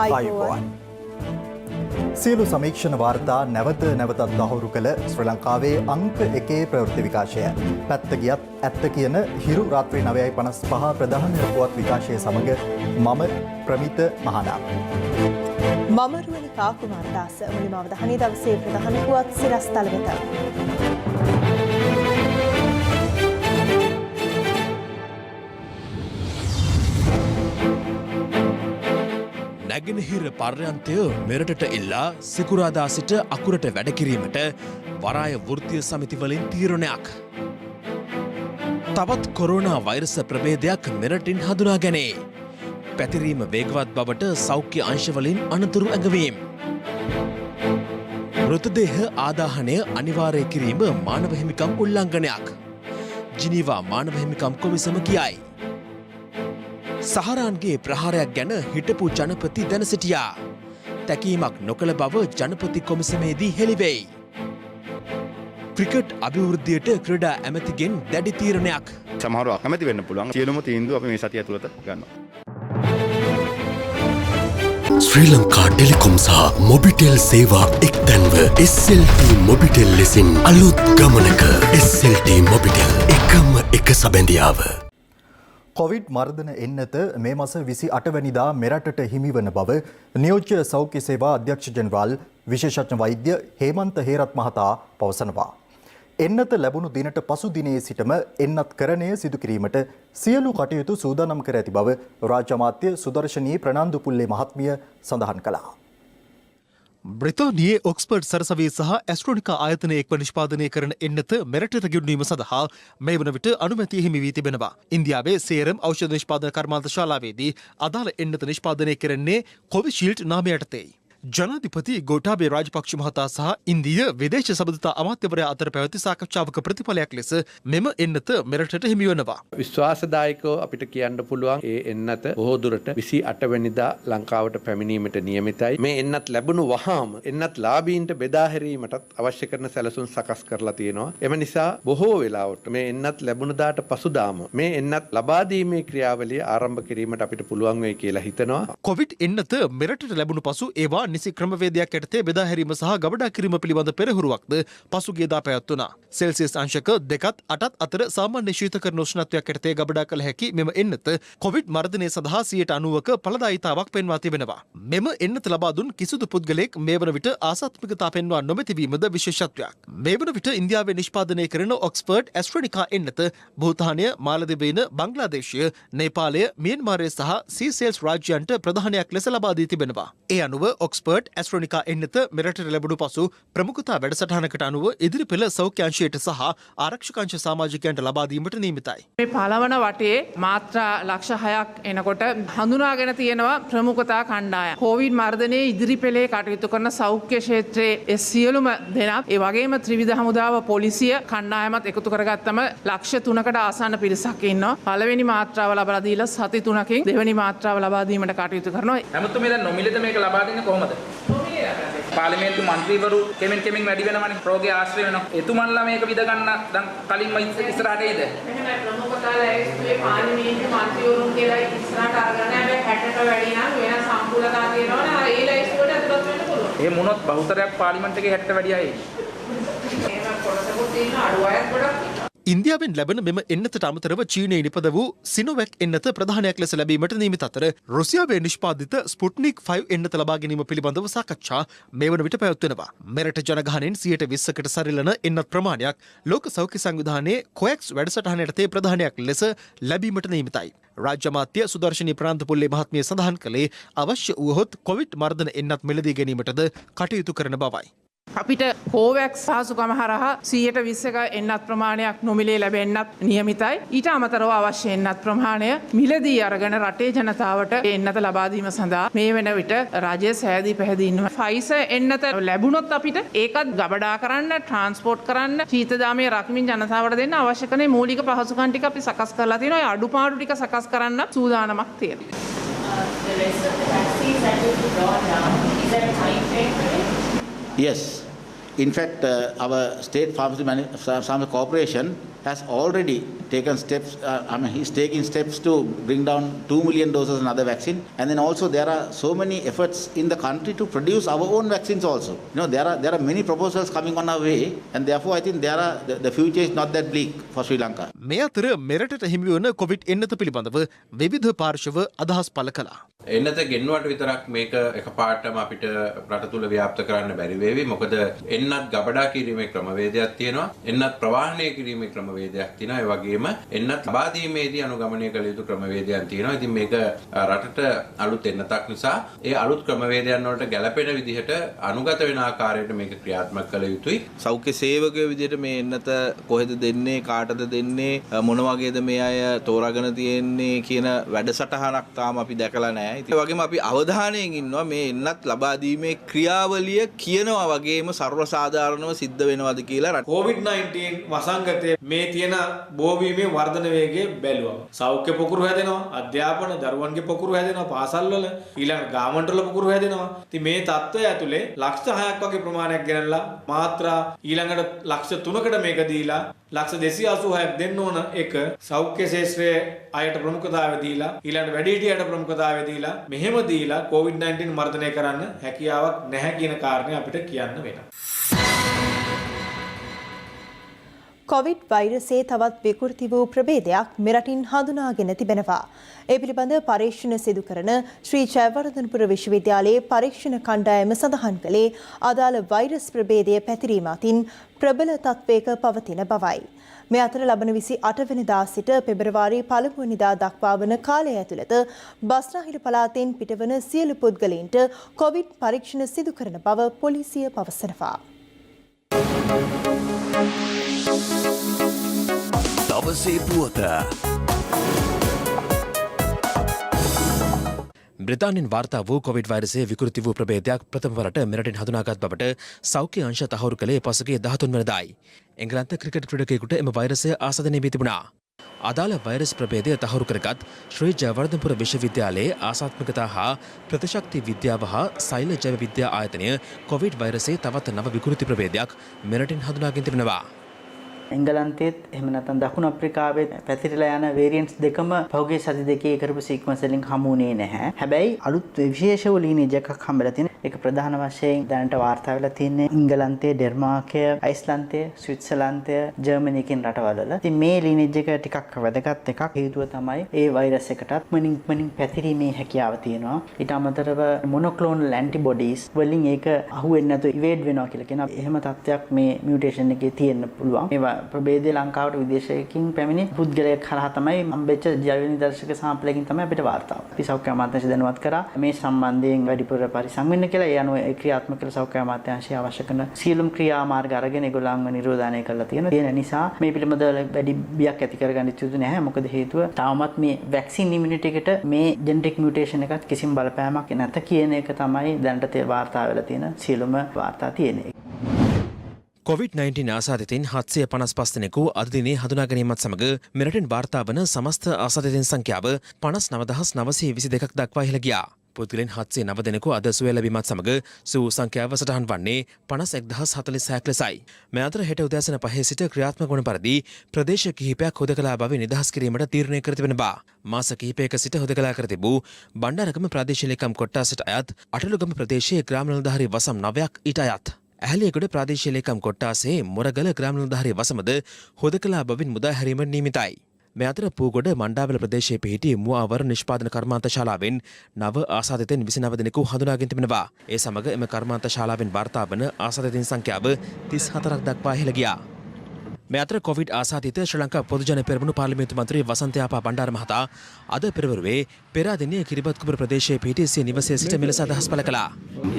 ආයුබෝවන්. සියලු සමීක්ෂණ වාර්තා නැවත නැවතත් තහවුරු කළ ශ්‍රී ලංකාවේ අංක 1 ප්‍රවෘත්ති විකාශය. පැත්ත ගියත් ඇත්ත කියන හිරු රාත්‍රී 9:55 ප්‍රධාන පුවත් විකාශය සමග මම ප්‍රමිත මහනා. මම රුවනිකා කුමාරදාස මුලින්ම අවධානය දවසේ ප්‍රධාන පුවත් සිරස්තල වෙත. නැගෙනහිර පර්යන්තය මෙරටට එල්ලා සිකුරාදා සිට අකුරට වැඩ කිරීමට වරාය වෘත්තීය සමිති වලින් තීරණයක්. තවත් කොරෝනා වෛරස ප්‍රභේදයක් මෙරටින් හඳුනා ගැනේ. පැතිරීම වේගවත් බවට සෞඛ්‍ය අංශවලින් අනතුරු ඇඟවීම්. මෘතදේහ ආදාහනය අනිවාර්ය කිරීම මානව හිමිකම් උල්ලංඝනයක්. ජිනීවා මානව හිමිකම් කොමිසම කියයි. සහරාන්ගේ ප්‍රහාරයක් ගැන හිටපු ජනපති දැන සිටියා. තැකීමක් නොකළ බව ජනපති කොමිසමේදී හෙළිවෙයි. ක්‍රිකට් අභිවෘද්ධියට ක්‍රීඩා ඇමතිගෙන් දැඩි තීරණයක්. සමහරව අකමැති වෙන්න පුළුවන්. සියලුම තීන්දුව අපි මේ සතිය ඇතුළත ගන්නවා. ශ්‍රී ලංකා ටෙලිකොම් සහ මොබිටෙල් සේවා එක්තැන්ව SLT මොබිටෙල් ලෙසින් අලුත් ගමනක SLT මොබිටෙල් එකම එක සබැඳියාව. කොවිඩ් මර්ධන එන්නත මේ මාස 28 වැනිදා මෙරටට හිමිවන බව නියෝජ්‍ය සෞඛ්‍ය සේවා අධ්‍යක්ෂ ජෙනරාල් විශේෂඥ වෛද්‍ය හේමන්ත හේරත් මහතා පවසනවා. එන්නත ලැබුණු දිනට පසු දිනයේ සිටම එන්නත්කරණය සිදු කිරීමට සියලු කටයුතු සූදානම් කර ඇති බව රාජ්‍ය අමාත්‍ය සුදර්ශනී ප්‍රනාන්දු පුල්ලේ මහත්මිය සඳහන් කළා. බ්‍රිතාන්‍යයේ ඔක්ස්ෆර්ඩ් සරසවිය සහ ඇස්ට්‍රොනිකා ආයතනය එක්ව නිෂ්පාදනය කරන එන්නත මෙරටට ගෙන්වීම සඳහා මේ වන විට අනුමැතිය හිමි වී තිබෙනවා. ඉන්දියාවේ සේරම් ඖෂධ නිෂ්පාදන කර්මාන්ත ශාලාවේදී අදාළ එන්නත නිෂ්පාදනය කරන්නේ කොවිෂීල්ඩ් නාමය යටතේ. ජනාධිපති ගෝඨාභය රාජපක්ෂ මහතා සහ ඉන්දීය විදේශ සබඳතා අමාත්‍යවරයා අතර පැවති සාකච්ඡාවක ප්‍රතිඵලයක් ලෙස මෙම එන්නත මෙරටට හිමිවනවා. විශ්වාසදායකව අපිට කියන්න පුළුවන් ඒ එන්නත බොහෝ දුරට 28 වෙනිදා ලංකාවට පැමිණීමට නියමිතයි. මේ එන්නත් ලැබුණු වහාම එන්නත් ලාභීන්ට බෙදා හැරීමටත් අවශ්‍ය කරන සැලසුම් සකස් කරලා තියෙනවා. එම නිසා බොහෝ වෙලාවට මේ එන්නත් ලැබුණු දාට පසුදාම මේ එන්නත් ලබා දීමේ ක්‍රියාවලිය ආරම්භ කිරීමට අපිට පුළුවන් වෙයි කියලා හිතනවා. කොවිඩ් එන්නත මෙරටට ලැබුණු පසු ඒවා නිසි ක්‍රමවේදයක් යටතේ බෙදා හැරීම සහ ගබඩා කිරීම පිළිබඳ පෙරහුරුවක්ද පසුගියදා පැවැත්වුණා. සෙල්සියස් අංශක 2ත් 8ත් අතර සාමාන්‍ය ශීතකරණ උෂ්ණත්වයක් යටතේ ගබඩා කළ හැකි මෙම එන්නත කොවිඩ් මර්ධනය සඳහා 90%ක ඵලදායීතාවක් පෙන්වා තිබෙනවා. මෙම එන්නත ලබා දුන් කිසිදු පුද්ගලයෙක් මේ වන විට ආසාත්මිකතා පෙන්වා නොමැති වීමද විශේෂත්වයක්. මේ වන විට ඉන්දියාවේ නිෂ්පාදනය කරන ඔක්ස්ෆර්ඩ් ඇස්ට්‍රොනිකා එන්නත භූතානය, මාලදිවයින, බංග්ලාදේශය, නේපාලය, මියන්මාරය සහ සීසෙල්ස් රාජ්‍යයන්ට ප්‍රධානයක් ලෙස ලබා දී තිබෙනවා. ඒ අනුව ඔක්ස්ෆර්ඩ් ඇස්ට්‍රොනිකා එන්නත මෙරටට ලැබුණු පසු ප්‍රමුඛතා වැඩසටහනකට අනුව ඉදිරි පෙළ සෞඛ්‍ය අංශයට සහ ආරක්ෂක අංශ සමාජිකයන්ට ලබා දීමට නියමිතයි. මේ පළවන වටේ මාත්‍රා ලක්ෂ 6ක් එනකොට හඳුනාගෙන තියෙනවා ප්‍රමුඛතා කණ්ඩායම්. කොවිඩ් මර්ධනයේ ඉදිරි පෙළේ කටයුතු කරන සෞඛ්‍ය ක්ෂේත්‍රයේ සියලුම දෙනා ඒ වගේම ත්‍රිවිධ හමුදාව පොලිසිය කණ්ඩායමත් එකතු කරගත්තම ලක්ෂ 3කට ආසන්න පිරිසක් ඉන්නවා. පළවෙනි මාත්‍රාව ලබා දීලා සති 3කින් දෙවෙනි මාත්‍රාව ලබා දීමට කටයුතු කරනවා. නමුත් මේ දැන් නොමිලද මේක ලබා දෙන්නේ කොහොමද? පාර්ලිමේන්තු මන්ත්‍රීවරු කෙමෙන් වැඩි වෙනවනේ රෝගී ආශ්‍රය වෙනවා. එතුමන්ලා මේක විද ගන්න දැන් කලින්ම ඉස්සරහට එයිද? මෙහෙමයි ප්‍රමුඛතාවය ඇවිස්තුවේ පාර්ලිමේන්තු මන්ත්‍රීවරුන් කියලා ඉස්සරහට අරගෙන හැබැයි 60ට වැඩි නම් වෙන සම්පූර්ණතා තියෙනවනේ අර ඒ ලයිස්ට්ුවට ඇතුළත් වෙන්න පුළුවන්. ඒ මොනොත් බහුතරයක් පාර්ලිමේන්තු එකේ 60ට වැඩි අය. එහෙම කොටසකුත් තියෙන අඩු අයත් ගොඩක්. ඉන්දියාවෙන් ලැබෙන මෙම එන්නතට අමතරව චීනයේ නිපද වූ සිනොවැක් එන්නත ප්‍රධානයක් ලෙස ලැබීමට නියමිත අතර රුසියාවේ නිෂ්පාදිත ස්පුට්නික් 5 එන්නත ලබා ගැනීම පිළිබඳව සාකච්ඡා මේ වන විට පැවැත්වෙනවා. මෙරට ජනගහනයෙන් 20%කට සරිලන එන්නත් ප්‍රමාණයක් ලෝක සෞඛ්‍ය සංවිධානයේ කොයක්ස් වැඩසටහන යටතේ ප්‍රධානයක් ලෙස ලැබීමට නියමිතයි. රාජ්‍ය අමාත්‍ය සුදර්ශනී ප්‍රනාන්දු පුල්ලේ මහත්මිය සඳහන් කළේ අවශ්‍ය වුවහොත් කොවිඩ් මර්ධන එන්නත් මිලදී ගැනීමටද කටයුතු කරන බවයි. අපිට කෝවැක්ස් පහසුකම හරහා 120ක එන්නත් ප්‍රමාණයක් නොමිලේ ලැබෙන්නත් නියමිතයි. ඊට අමතරව අවශ්‍ය එන්නත් ප්‍රමාණය මිලදී අරගෙන රටේ ජනතාවට එන්නත ලබා දීම සඳහා මේ වෙන විට රජය සෑදී පැහැදී ඉන්නවා. ෆයිසර් එන්නත ලැබුණොත් අපිට ඒකත් ගබඩා කරන්න, ට්‍රාන්ස්පෝර්ට් කරන්න, ශීතදාමයේ රකිමින් ජනතාවට දෙන්න අවශ්‍ය කරන මූලික පහසුකම් ටික අපි සකස් කරලා තියෙනවා. ඒ අඩුපාඩු ටික සකස් කරන්න සූදානමක් තියෙනවා. Yes. In fact, our state pharmacy corporation has already taken steps, he's taking steps to bring down 2 million doses and other vaccine. And then also there are so many efforts in the country to produce our own vaccines also. There are many proposals coming on our way, and therefore I think the future is not that bleak for Sri Lanka. මේ අතර මෙරටට හිමිවන Covid එන්නත පිළිබඳව විවිධ පාර්ශව අදහස් පළ කළා. එන්නත ගෙන්නුවට විතරක් මේක එකපාරටම අපිට රට තුල ව්‍යාප්ත කරන්න බැරි වේවි. මොකද එන්නත් ගබඩා කිරීමේ ක්‍රමවේදයක් තියෙනවා. එන්නත් ප්‍රවාහනය කිරීමේ ක්‍රමවේදයක් තියෙනවා. ඒ වගේම එන්නත් ලබා දීමේදී අනුගමනය කළ යුතු ක්‍රමවේදයන් තියෙනවා. ඉතින් මේක රටට අලුත් එන්නතක් නිසා ඒ අලුත් ක්‍රමවේදයන් වලට ගැළපෙන විදිහට අනුගත වෙන ආකාරයට මේක ක්‍රියාත්මක කළ යුතුයි. සෞඛ්‍ය සේවකයෝ විදිහට මේ එන්නත කොහෙද දෙන්නේ, කාටද දෙන්නේ, මොන වගේද මේ අය තෝරාගෙන තියෙන්නේ කියන වැඩසටහනක් තාම අපි දැකලා නැහැ. ඒ වගේම අපි අවධානයෙන් ඉන්නවා මේ එන්නත් ලබා දීමේ ක්‍රියාවලිය කියනවා වගේම සර්ව සාධාරණව සිද්ධ වෙනවද කියලා. COVID-19 වසංගතයේ මේ තියෙන බෝවීමේ වර්ධන වේගය බැලුවා. සෞඛ්‍ය පොකුරු හැදෙනවා, අධ්‍යාපන දරුවන්ගේ පොකුරු හැදෙනවා, පාසල්වල ඊළඟ ගාමන්ටල පොකුරු හැදෙනවා. ඉතින් මේ තත්ත්වය ඇතුලේ ලක්ෂ 6ක් වගේ ප්‍රමාණයක් ගෙනල්ලා මාත්‍රා ඊළඟට ලක්ෂ 3කට මේක දීලා ලක්ෂ 286ක් දෙන්න ඕන එක සෞඛ්‍ය ශාස්ත්‍රයේ අයට ප්‍රමුඛතාවය දීලා ඊළඟට වැඩිහිටියට ප්‍රමුඛතාවය දීලා මෙහෙම දීලා COVID-19 මර්ධනය කරන්න හැකියාවක් නැහැ කියන කාරණේ අපිට කියන්න වෙනවා. කොවිඩ් වෛරසයේ තවත් විකෘති වූ ප්‍රභේදයක් මෙරටින් හඳුනාගෙන තිබෙනවා. ඒ පිළිබඳ පරීක්ෂණ සිදු කරන ශ්‍රී ජයවර්ධනපුර විශ්වවිද්‍යාලයේ පරීක්ෂණ කණ්ඩායම සඳහන් කළේ අදාළ වෛරස් ප්‍රභේදය පැතිරීම අතින් ප්‍රබල තත්වයක පවතින බවයි. මේ අතර ලබන 28 වෙනිදා සිට පෙබරවාරි 1 වෙනිදා දක්වා වන කාලය ඇතුළත බස්නාහිර පළාතෙන් පිටවන සියලු පුද්ගලයන්ට කොවිඩ් පරීක්ෂණ සිදු කරන බව පොලිසිය පවසනවා. දවසේ පුවත බ්‍රිතාන්‍යයෙන් වාර්තා වූ කොවිඩ් වෛරසයේ විකෘති වූ ප්‍රභේදයක් ප්‍රථම වරට මෙරටින් හඳුනාගත් බවට සෞඛ්‍ය අංශ තහවුරු කළේ පසුගිය 13 වෙනිදායි. එංගලන්ත ක්‍රිකට් ක්‍රීඩකයෙකුට එම වෛරසය ආසාදනය වී තිබුණා. අදාළ වෛරස් ප්‍රභේදය තහවුරු කරගත් ශ්‍රී ජයවර්ධනපුර විශ්වවිද්‍යාලයේ ආසාත්මිකතා හා ප්‍රතිශක්ති විද්‍යාව හා සෛල ජෛව විද්‍යා ආයතනය කොවිඩ් වෛරසයේ තවත් නව විකෘති ප්‍රභේදයක් මෙරටින් හඳුනාගෙන තිබෙනවා. එංගලන්තයේත් එහෙම නැත්නම් දකුණු අප්‍රිකාවේ පැතිරලා යන වේරියන්ට්ස් දෙකම පහුගිය සති දෙකේ කරපු සීක්වන්ස් වලින් හමුුනේ නැහැ. හැබැයි අලුත් විශේෂ ලිනේජ් එකක් හම්බෙලා තියෙනවා. ඒක ප්‍රධාන වශයෙන් දැනට වාර්තා වෙලා තියෙන්නේ එංගලන්තයේ, ඩෙන්මාර්කය, අයිස්ලන්තය, ස්විට්සර්ලන්තය, ජර්මනි කියන රටවල. ඉතින් මේ ලිනේජ් එක ටිකක් වැදගත් එකක්. හේතුව තමයි ඒ වෛරස් එකටත් මනින් පැතිරීමේ හැකියාව තියෙනවා. ඊට අමතරව මොනොක්ලෝනල් ඇන්ටිබොඩීස් වලින් ඒක අහුවෙන්නේ නැතුව ඉවේඩ් වෙනවා කියලා කියනවා. එහෙම තත්ත්වයක් මේ මියුටේෂන් එකේ තියෙන්න පුළුවන්. මේවා ප්‍රභේදය ලංකාවට විදේශයකින් පැමිණි පුද්ගලයෙක් හරහා තමයි හම්බෙච්ච ජෛව නිදර්ශක සාම්පලයකින් තමයි අපිට වාර්තා වුනේ. අපි සෞඛ්‍ය අමාත්‍යාංශය දැනුවත් කරා මේ සම්බන්ධයෙන් වැඩිපුර පරිසම් වෙන්න කියලා. ඒ අනුව ඒ ක්‍රියාත්මක කළ සෞඛ්‍ය අමාත්‍යාංශය අවශ්‍ය කරන සියලුම ක්‍රියාමාර්ග අරගෙන ඒගොල්ලන්ව නිරෝධානය කරලා තියෙනවා. ඒ නිසා මේ පිළිබඳව වැඩි බියක් ඇති කරගන්න යුතු නැහැ. මොකද හේතුව තාමත් මේ වැක්සින් ඉමුනිටි එකට මේ ජෙනටික් මියුටේෂන් එකත් කිසිම බලපෑමක් නැත කියන එක තමයි දැනට වාර්තා වෙලා තියෙන සියලුම වාර්තා තියෙන්නේ. COVID-19 ආසාදිතයින් 755 දෙනෙකු අද දිනේ හඳුනා ගැනීමත් සමග මෙරටින් වාර්තා වන සමස්ත ආසාදිතයින් සංඛ්‍යාව 59922ක් දක්වා ඉහළ ගියා. පුද්ගලයන් 709 දෙනෙකු අද සුවය ලැබීමත් සමග සූ සංඛ්‍යාව සටහන් වන්නේ 51046ක් ලෙසයි. මේ අතර හෙට උදෑසන 5 සිට ක්‍රියාත්මක වන පරිදි ප්‍රදේශ කිහිපයක් හොදකලා බව නිදහස් කිරීමට තීරණය කර තිබෙන බව. මාස කිහිපයක සිට හොදකලා කර තිබූ බණ්ඩාරගම ප්‍රාදේශීය ලේකම් කොට්ටාසට අයත් අටලුගම ප්‍රදේශයේ ග්‍රාම නිලධාරී වසම් 9ක් ඊට අයත්. ඇහැලියගොඩ ප්‍රාදේශීය ලේකම් කොට්ටාසේ මොරගල ග්‍රාම නිලධාරී වසමද හොදකලා බවින් මුදා හැරීමට නියමිතයි. මේ අතර පූගොඩ මණ්ඩාවල ප්‍රදේශයේ පිහිටි මුවාවර නිෂ්පාදන කර්මාන්ත ශාලාවෙන් නව ආසාදිතයින් 29 දෙනෙකු හඳුනාගෙන තිබෙනවා. ඒ සමග එම කර්මාන්ත ශාලාවෙන් වාර්තා වන ආසාදිතයින් සංඛ්‍යාව 34ක් දක්වා ඉහළ ගියා. මේ අතර කොවිඩ් ආසාදිත ශ්‍රී ලංකා පොදුජන පෙරමුණු පාර්ලිමේන්තු මන්ත්‍රී වසන්ත යාපා බණ්ඩාර මහතා අද පෙරවරුවේ පෙරාදෙණිය කිරිබත්කුඹුර ප්‍රදේශයේ පිහිටි සිය නිවසේ සිට මෙලෙස අදහස් පළ කළා.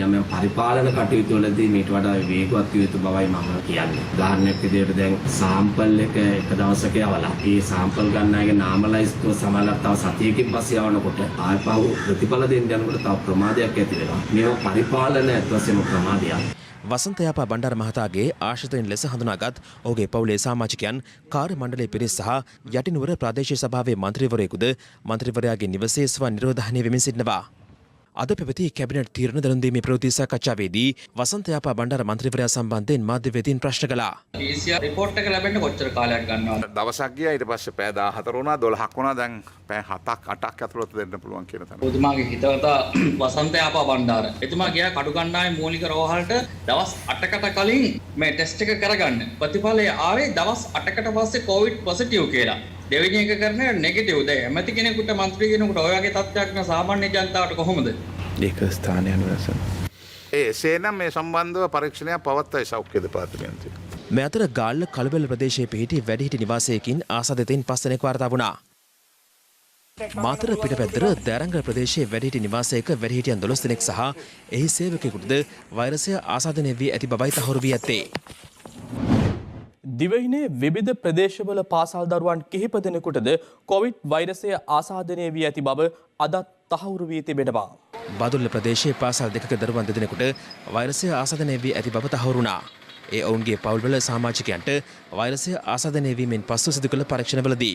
යම් පරිපාලන කටයුතු වලදී මේට වඩා වේගවත් විය යුතු බවයි මම කියන්නේ. උදාහරණයක් විදිහට දැන් සාම්පල් එක දවසක යවලා ඒ සාම්පල් ගන්න අයගේ නාමලයිස් කරන සමාලක් තව සතියකින් පස්සේ යවනකොට ආයපහු ප්‍රතිඵල දෙන්න යනකොට තව ප්‍රමාදයක් ඇති වෙනවා. මේවා පරිපාලන ඇත්වසේම ප්‍රමාදයක්. වසන්ත යාපා බණ්ඩාර මහතාගේ ආශ්‍රිතයින් ලෙස හඳුනාගත් ඔහුගේ පවුලේ සමාජිකයන් කාර්ය මණ්ඩලයේ පිරිස සහ යටිනුවර ප්‍රාදේශීය සභාවේ මන්ත්‍රීවරයෙකුද මන්ත්‍රීවරයාගේ නිවසේ ස්ව නිරෝධානය වෙමින් සිටිනවා. අද පැවති කැබිනට් තීරණ දැනුම්දීමේ ප්‍රවෘත්ති සාකච්ඡාවේදී වසන්ත යාපා බණ්ඩාර මන්ත්‍රීවරයා සම්බන්ධයෙන් මාධ්‍යවේදීන් ප්‍රශ්න කළා. PCR රිපෝට් එක ලැබෙන්න කොච්චර කාලයක් ගන්නවද? දවසක් ගියා ඊට පස්සේ පැය 14 වුණා 12ක් වුණා දැන් පැය 7ක් 8ක් ඇතුළත දෙන්න පුළුවන් කියන තැන. එතුමාගේ හිතවතා වසන්ත යාපා බණ්ඩාර. එතුමා ගියා කඩු කණ්ඩායම මූලික රෝහලට දවස් 8කට කලින් මේ ටෙස්ට් එක කරගන්න. ප්‍රතිඵලය ආවේ දවස් 8කට පස්සේ COVID පොසිටිව් කියලා. දෙවෙනි එක කරන නෙගටිව්. දැන් ඇමති කෙනෙකුට മന്ത്രി කෙනෙකුට ඔය වගේ තත්ත්වයක් න සාමාන්‍ය ජනතාවට කොහොමද? ඒක ස්ථානයන් වෙනසන. එසේනම් මේ සම්බන්ධව පරීක්ෂණයක් පවත්වයි සෞඛ්‍ය දෙපාර්තමේන්තුව. මේ අතර ගාල්ල කලබල ප්‍රදේශයේ පිහිටි වැඩිහිටි නිවාසයකින් ආසාදිතයින් 5 දෙනෙක් වාර්තා වුණා. මාතර පිටපැද්දර දෑරංගල ප්‍රදේශයේ වැඩිහිටි නිවාසයක වැඩිහිටියන් 12 දෙනෙක් සහ එහි සේවකයෙකුටද වෛරසය ආසාදනය වී ඇති බවයි තහවුරු වී ඇත්තේ. දිවයිනේ විවිධ ප්‍රදේශවල පාසල් දරුවන් කිහිප දෙනෙකුටද කොවිඩ් වෛරසය ආසාදනය වී ඇති බව අදත් තහවුරු වී තිබෙනවා. බදුල්ල ප්‍රදේශයේ පාසල් දෙකක දරුවන් දෙදෙනෙකුට වෛරසය ආසාදනය වී ඇති බව තහවුරු වුණා. ඒ ඔවුන්ගේ පවුල්වල සමාජිකයන්ට වෛරසය ආසාදනය වීමෙන් පසු සිදු කළ පරීක්ෂණවලදී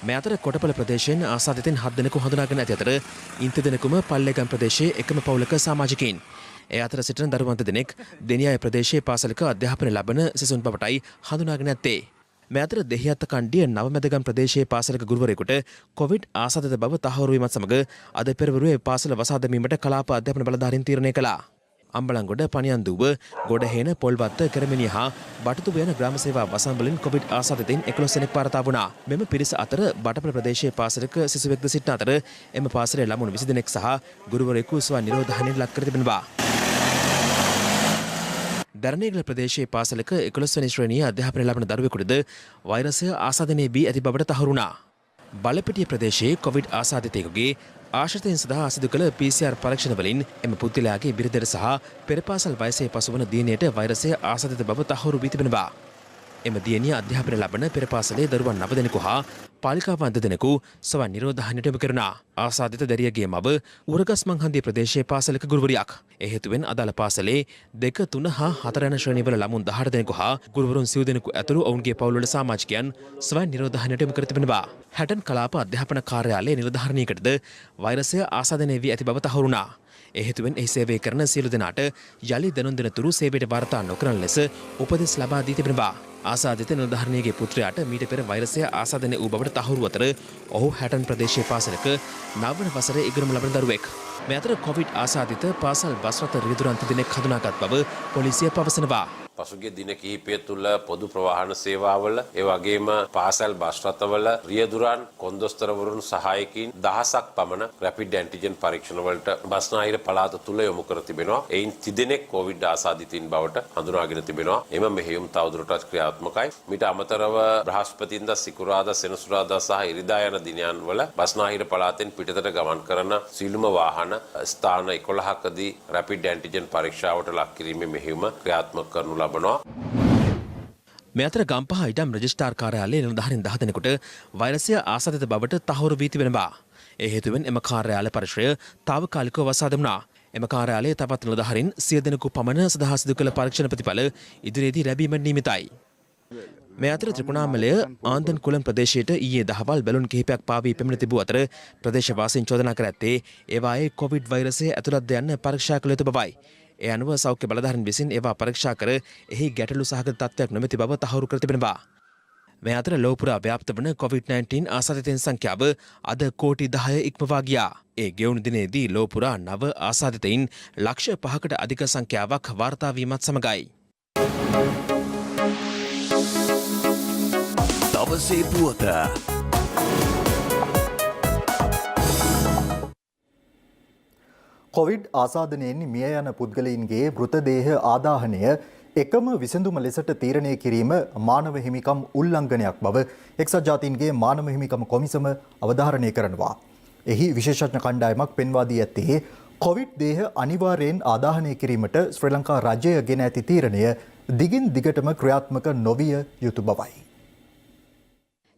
මේ අතර කොටපල ප්‍රදේශයෙන් ආසාදිතයින් 7 දෙනෙකු හඳුනාගෙන ඇති අතර ඉන් දෙනෙකුම පල්ලේගම් ප්‍රදේශයේ එකම පවුලක සමාජිකයින්. ඒ අතර සිටින දරුවන් දෙදෙනෙක් දෙනියාය ප්‍රදේශයේ පාසලක අධ්‍යාපනය ලබන සිසුන් බවටයි හඳුනාගෙන ඇත්තේ. මේ අතර දෙහිඅත්ත කණ්ඩිය නවමැදගම් ප්‍රදේශයේ පාසලක ගුරුවරයෙකුට කොවිඩ් ආසාදිත බව තහවුරු වීමත් සමග අද පෙරවරුවේ පාසල වසා දැමීමට කලාප අධ්‍යාපන බලධාරීන් තීරණය කළා. අම්බලන්ගොඩ පනියන්දුව ගොඩහේන පොල්වත්ත කරමිනිය හා බටතුව යන ග්‍රාම සේවා වසම්වලින් කොවිඩ් ආසාදිතයින් 11 දෙනෙක් වාර්තා වුණා. මෙම පිරිස අතර බටපල ප්‍රදේශයේ පාසලක සිසුවෙක්ද සිටින අතර එම පාසලේ ළමුණු 20 දෙනෙක් සහ ගුරුවරයෙකු ස්ව නිරෝධහණයෙන් ලක් කර තිබෙනවා. දරණේගල ප්‍රදේශයේ පාසලක 11 වෙනි ශ්‍රේණියේ අධ්‍යාපනය ලබන දරුවෙකුටද වෛරසය ආසාදනය වී ඇති බවට තහවුරු වුණා. බලපිටිය ප්‍රදේශයේ කොවිඩ් ආසාදිතයෙකුගේ ආශ්‍රිතයන් සඳහා සිදු කළ PCR පරීක්ෂණ වලින් එම පුද්ගලයාගේ බිරිඳට සහ පෙර පාසල් වයසේ පසුවන දියණියට වෛරසය ආසාදිත බව තහවුරු වී තිබෙනවා. එම දියණිය අධ්‍යාපනය ලබන පෙර පාසලේ දරුවන් 9 දෙනෙකු හා පාලිකාවන් 2 දෙනෙකු සවන් නිරෝධහනයට යොමු කෙරුණා. ආසාදිත දැරියගේ මව උරගස් මංහන්දිය ප්‍රදේශයේ පාසලක ගුරුවරියක්. ඒ හේතුවෙන් අදාළ පාසලේ 2, 3 හා 4 යන ශ්‍රේණිවල ළමුන් 18 දෙනෙකු හා ගුරුවරුන් 9 දෙනෙකු ඇතුළු ඔවුන්ගේ පවුල්වල සමාජිකයන් සවන් නිරෝධහනයට යොමු කර තිබෙනවා. හැටන් කලාප අධ්‍යාපන කාර්යාලයේ නිලධාරිණියකටද වෛරසය ආසාදනය වී ඇති බව තහවුරු වුණා. ඒ හේතුවෙන් එහි සේවය කරන සියලු දෙනාට යලි දැනුම් දෙන තුරු සේවයට වාර්තා නොකරන ලෙස උපදෙස් ලබා දී තිබෙනවා. ආසාදිත නිලධාරිණියගේ පුත්‍රයාට මීට පෙර වෛරසය ආසාදනය වූ බවට තහවුරු අතර ඔහු හැටන් ප්‍රදේශයේ පාසලක 9 වන වසරේ ඉගෙනුම ලබන දරුවෙක්. මේ අතර කොවිඩ් ආසාදිත පාසල් බස් රථ රියදුරන් 3 දෙනෙක් හඳුනාගත් බව පොලිසිය පවසනවා. පසුගිය දින කිහිපය තුළ පොදු ප්‍රවාහන සේවාවල ඒ වගේම පාසල් බස් රථවල රියදුරන් කොන්දොස්තරවරුන් සහායකින් දහසක් පමණ රැපිඩ් ඇන්ටිජන් පරීක්ෂණ වලට බස්නාහිර පළාත තුළ යොමු කර තිබෙනවා. එයින් 30 දෙනෙක් කොවිඩ් ආසාදිතින් බවට හඳුනාගෙන තිබෙනවා. එම මෙහෙයුම් තවදුරටත් ක්‍රියාත්මකයි. මීට අමතරව බ්‍රහස්පතින්දා සිකුරාදා සෙනසුරාදා සහ ඉරිදා යන දිනයන් වල බස්නාහිර පළාතෙන් පිටතට ගමන් කරන සියලුම වාහන ස්ථාන 11කදී රැපිඩ් ඇන්ටිජන් පරීක්ෂාවට ලක් කිරීමේ මෙහෙයුම ක්‍රියාත්මක කරනු ලබනවා. මේ අතර ගම්පහ ඉඩම් රෙජිස්ට්‍රාර් කාර්යාලයේ නිලධාරීන් 10 දෙනෙකුට වෛරසය ආසාදිත බවට තහවුරු වී තිබෙනවා. ඒ හේතුවෙන් එම කාර්යාල පරිශ්‍රය తాවකාලිකව වසා දැමුණා. එම කාර්යාලයේ තවත් නිලධාරීන් 100 දෙනෙකු පමණ සඳහා සිදු කළ පරීක්ෂණ ප්‍රතිඵල ඉදිරියේදී ලැබීමට නියමිතයි. මේ අතර ත්‍රිකුණාමලය ආන්දන් කුලම් ප්‍රදේශයට ඊයේ දහවල් බැලුන් කිහිපයක් පාවී පැමිණ තිබූ අතර ප්‍රදේශවාසීන් චෝදනා කර ඇත්තේ ඒවායේ කොවිඩ් වෛරසය ඇතුළත්ද යන්න පරීක්ෂා කළ යුතු බවයි. ඒ අනුව සෞඛ්‍ය බලධාරීන් විසින් ඒවා පරීක්ෂා කර එහි ගැටලු සහගත තත්ත්වයක් නොමැති බව තහවුරු කර තිබෙනවා. මේ අතර ලෝපුරා ව්‍යාප්ත වන COVID-19 ආසාදිතයින් සංඛ්‍යාව අද කෝටි 10 ඉක්මවා ගියා. ඒ ගෙවුණු දිනේදී ලෝපුරා නව ආසාදිතයින් ලක්ෂ 5කට අධික සංඛ්‍යාවක් වාර්තා වීමත් සමගයි. දවසේ පුවත කොවිඩ් ආසාදනයෙන් මිය යන පුද්ගලයින්ගේ මෘතදේහ ආදාහනය එකම විසඳුම ලෙසට තීරණය කිරීම මානව හිමිකම් උල්ලංඝනයක් බව එක්සත් ජාතීන්ගේ මානව හිමිකම් කොමිසම අවධාරණය කරනවා. එහි විශේෂඥ කණ්ඩායමක් පෙන්වා දී ඇත්තේ කොවිඩ් දේහ අනිවාර්යෙන් ආදාහනය කිරීමට ශ්‍රී ලංකා රජය ගෙන ඇති තීරණය දිගින් දිගටම ක්‍රියාත්මක නොවිය යුතු බවයි.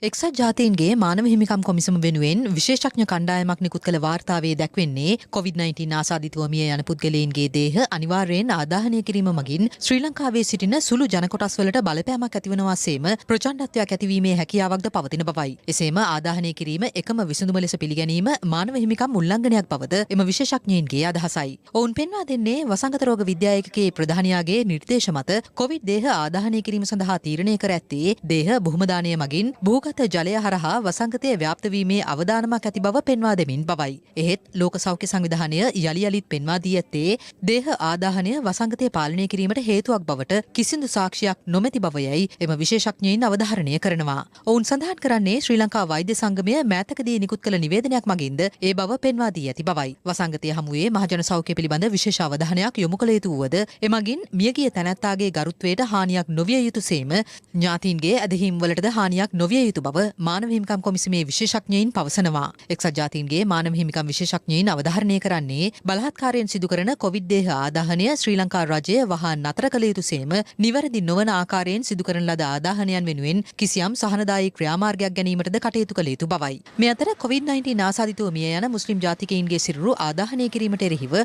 එක්සත් ජාතීන්ගේ මානව හිමිකම් කොමිසම වෙනුවෙන් විශේෂඥ කණ්ඩායමක් නිකුත් කළ වාර්තාවේ දැක්වෙන්නේ COVID-19 ආසාදිතව මිය යන පුද්ගලයන්ගේ දේහ අනිවාර්යයෙන් ආදාහනය කිරීම මගින් ශ්‍රී ලංකාවේ සිටින සුළු ජනකොටස් වලට බලපෑමක් ඇතිවනවා සේම ප්‍රචණ්ඩත්වයක් ඇතිවීමේ හැකියාවක්ද පවතින බවයි. එසේම ආදාහනය කිරීම එකම විසඳුම ලෙස පිළිගැනීම මානව හිමිකම් උල්ලංඝනයක් බවද එම විශේෂඥයින්ගේ අදහසයි. ඔවුන් පෙන්වා දෙන්නේ වසංගත රෝග විද්‍යායකගේ ප්‍රධානියාගේ නිර්දේශ මත කොවිඩ් දේහ ආදාහනය කිරීම සඳහා තීරණය කර ඇත්තේ දේහ බොහොමදානය මගින් භූගත ජලය හරහා වසංගතය ව්‍යාප්ත වීමේ අවදානමක් ඇති බව පෙන්වා දෙමින් බවයි. එහෙත් ලෝක සෞඛ්‍ය සංවිධානය යලි යලිත් පෙන්වා දී ඇත්තේ දේහ ආදාහනය වසංගතය පාලනය කිරීමට හේතුවක් බවට කිසිදු සාක්ෂියක් නොමැති බවයයි එම විශේෂඥයින් අවධාරණය කරනවා. ඔවුන් සඳහන් කරන්නේ ශ්‍රී ලංකා වෛද්‍ය සංගමය මෑතකදී නිකුත් කළ නිවේදනයක් මගින්ද ඒ බව පෙන්වා දී ඇති බවයි. වසංගතය හමුවේ මහජන සෞඛ්‍ය පිළිබඳ විශේෂ අවධානයක් යොමු කළ යුතු වුවද එමගින් මියගිය තැනැත්තාගේ ගරුත්වයට හානියක් නොවිය යුතු සේම ඥාතීන්ගේ ඇදහිම් වලටද හානියක් නොවිය යුතු බව මානව හිමිකම් කොමිසමේ විශේෂඥයින් පවසනවා. එක්සත් ජාතීන්ගේ මානව හිමිකම් විශේෂඥයින් අවධාරණය කරන්නේ බලහත්කාරයෙන් සිදු කරන කොවිඩ් දේහ ආදාහනය ශ්‍රී ලංකා රජය වහා නතර කළ යුතු සේම නිවැරදි නොවන ආකාරයෙන් සිදු කරන ලද ආදාහනයන් වෙනුවෙන් කිසියම් සහනදායී ක්‍රියාමාර්ගයක් ගැනීමටද කටයුතු කළ යුතු බවයි. මේ අතර COVID-19 ආසාදිතව මිය යන මුස්ලිම් ජාතිකයින්ගේ සිරුරු ආදාහනය කිරීමට එරෙහිව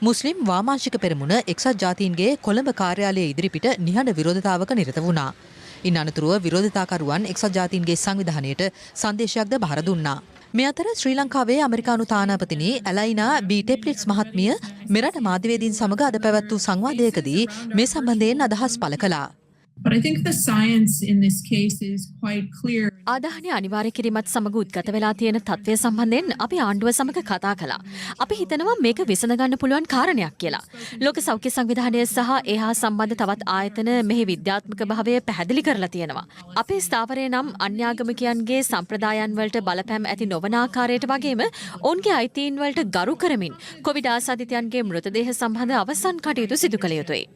මුස්ලිම් වාමාංශික පෙරමුණ එක්සත් ජාතීන්ගේ කොළඹ කාර්යාලය ඉදිරිපිට නිහඬ විරෝධතාවක නිරත වුණා. ඉන් අනතුරුව විරෝධතාකරුවන් එක්සත් ජාතීන්ගේ සංවිධානයට සංදේශයක්ද බහර දුන්නා. මේ අතර ශ්‍රී ලංකාවේ ඇමරිකානු තානාපතිනි ඇලයිනා බී ටෙප්ලිට්ස් මහත්මිය මෙරට මාධ්‍යවේදීන් සමග අද පැවැත් වූ සංවාදයකදී මේ සම්බන්ධයෙන් අදහස් පළ කළා. But I think the science in this case is quite clear. ආදාහනය අනිවාර්ය කිරීමත් සමග උද්ගත වෙලා තියෙන තත්ත්වය සම්බන්ධයෙන් අපි ආණ්ඩුව සමග කතා කළා. අපි හිතනවා මේක විසඳගන්න පුළුවන් කාරණයක් කියලා. ලෝක සෞඛ්‍ය සංවිධානය සහ එහා සම්බන්ධ තවත් ආයතන මෙහි විද්‍යාත්මක භාවය පැහැදිලි කරලා තියෙනවා. අපේ ස්ථාවරය නම් අන්‍යාගමිකයන්ගේ සම්ප්‍රදායන් වලට බලපෑම් ඇති නොවන ආකාරයට වගේම ඔවුන්ගේ අයිතීන් වලට ගරු කරමින් කොවිඩ් ආසාදිතයන්ගේ මෘතදේහ සම්බන්ධ අවසන් කටයුතු සිදු කළ යුතුයි.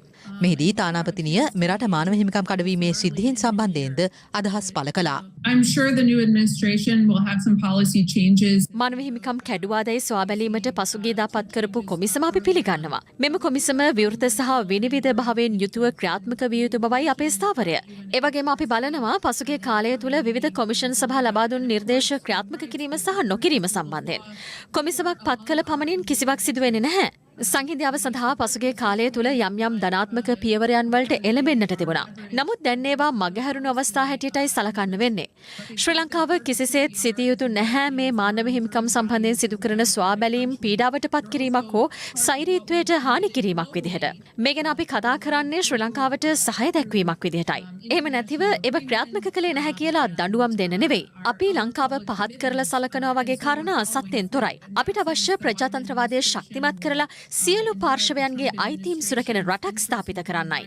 මෙහිදී තානාපතිනිය මෙරට මානව හිමිකම් කඩවීමේ සිද්ධීන් සම්බන්ධයෙන්ද අදහස් පළ කළා. I'm sure the new administration will have some policy changes. මානව හිමිකම් කැඩුවාදැයි සොයා බැලීමට පසුගියදා පත් කරපු කොමිසම අපි පිළිගන්නවා. මෙම කොමිසම විවෘත සහ විනිවිද භාවයෙන් යුතුව ක්‍රියාත්මක විය යුතු බවයි අපේ ස්ථාවරය. ඒ වගේම අපි බලනවා පසුගිය කාලය තුළ විවිධ කොමිෂන් සභා ලබා දුන් නිර්දේශ ක්‍රියාත්මක කිරීම සහ නොකිරීම සම්බන්ධයෙන්. කොමිසමක් පත් කළ පමණින් කිසිවක් සිදු වෙන්නේ නැහැ. සංහිඳියාව සඳහා පසුගිය කාලය තුළ යම් යම් ධනාත්මක පියවරයන් වලට එළඹෙන්නට තිබුණා. නමුත් දැන් ඒවා මගහැරුණු අවස්ථා හැටියටයි සලකන්න වෙන්නේ. ශ්‍රී ලංකාව කිසිසේත් සිටිය යුතු නැහැ මේ මානව හිමිකම් සම්බන්ධයෙන් සිදු කරන ස්වාබැලීම් පීඩාවට පත් කිරීමක් හෝ සෛරීත්වයට හානි කිරීමක් විදිහට. මේ ගැන අපි කතා කරන්නේ ශ්‍රී ලංකාවට සහාය දැක්වීමක් විදිහටයි. එහෙම නැතිව ඒව ක්‍රියාත්මක කළේ නැහැ කියලා දඬුවම් දෙන්න නෙවෙයි. අපි ලංකාව පහත් කරලා සලකනවා වගේ කාරණා සත්‍යෙන් තොරයි. අපිට අවශ්‍ය ප්‍රජාතන්ත්‍රවාදය ශක්තිමත් කරලා සියලු පාර්ශවයන්ගේ අයිතීම් සුරකෙන රටක් ස්ථාපිත කරන්නයි.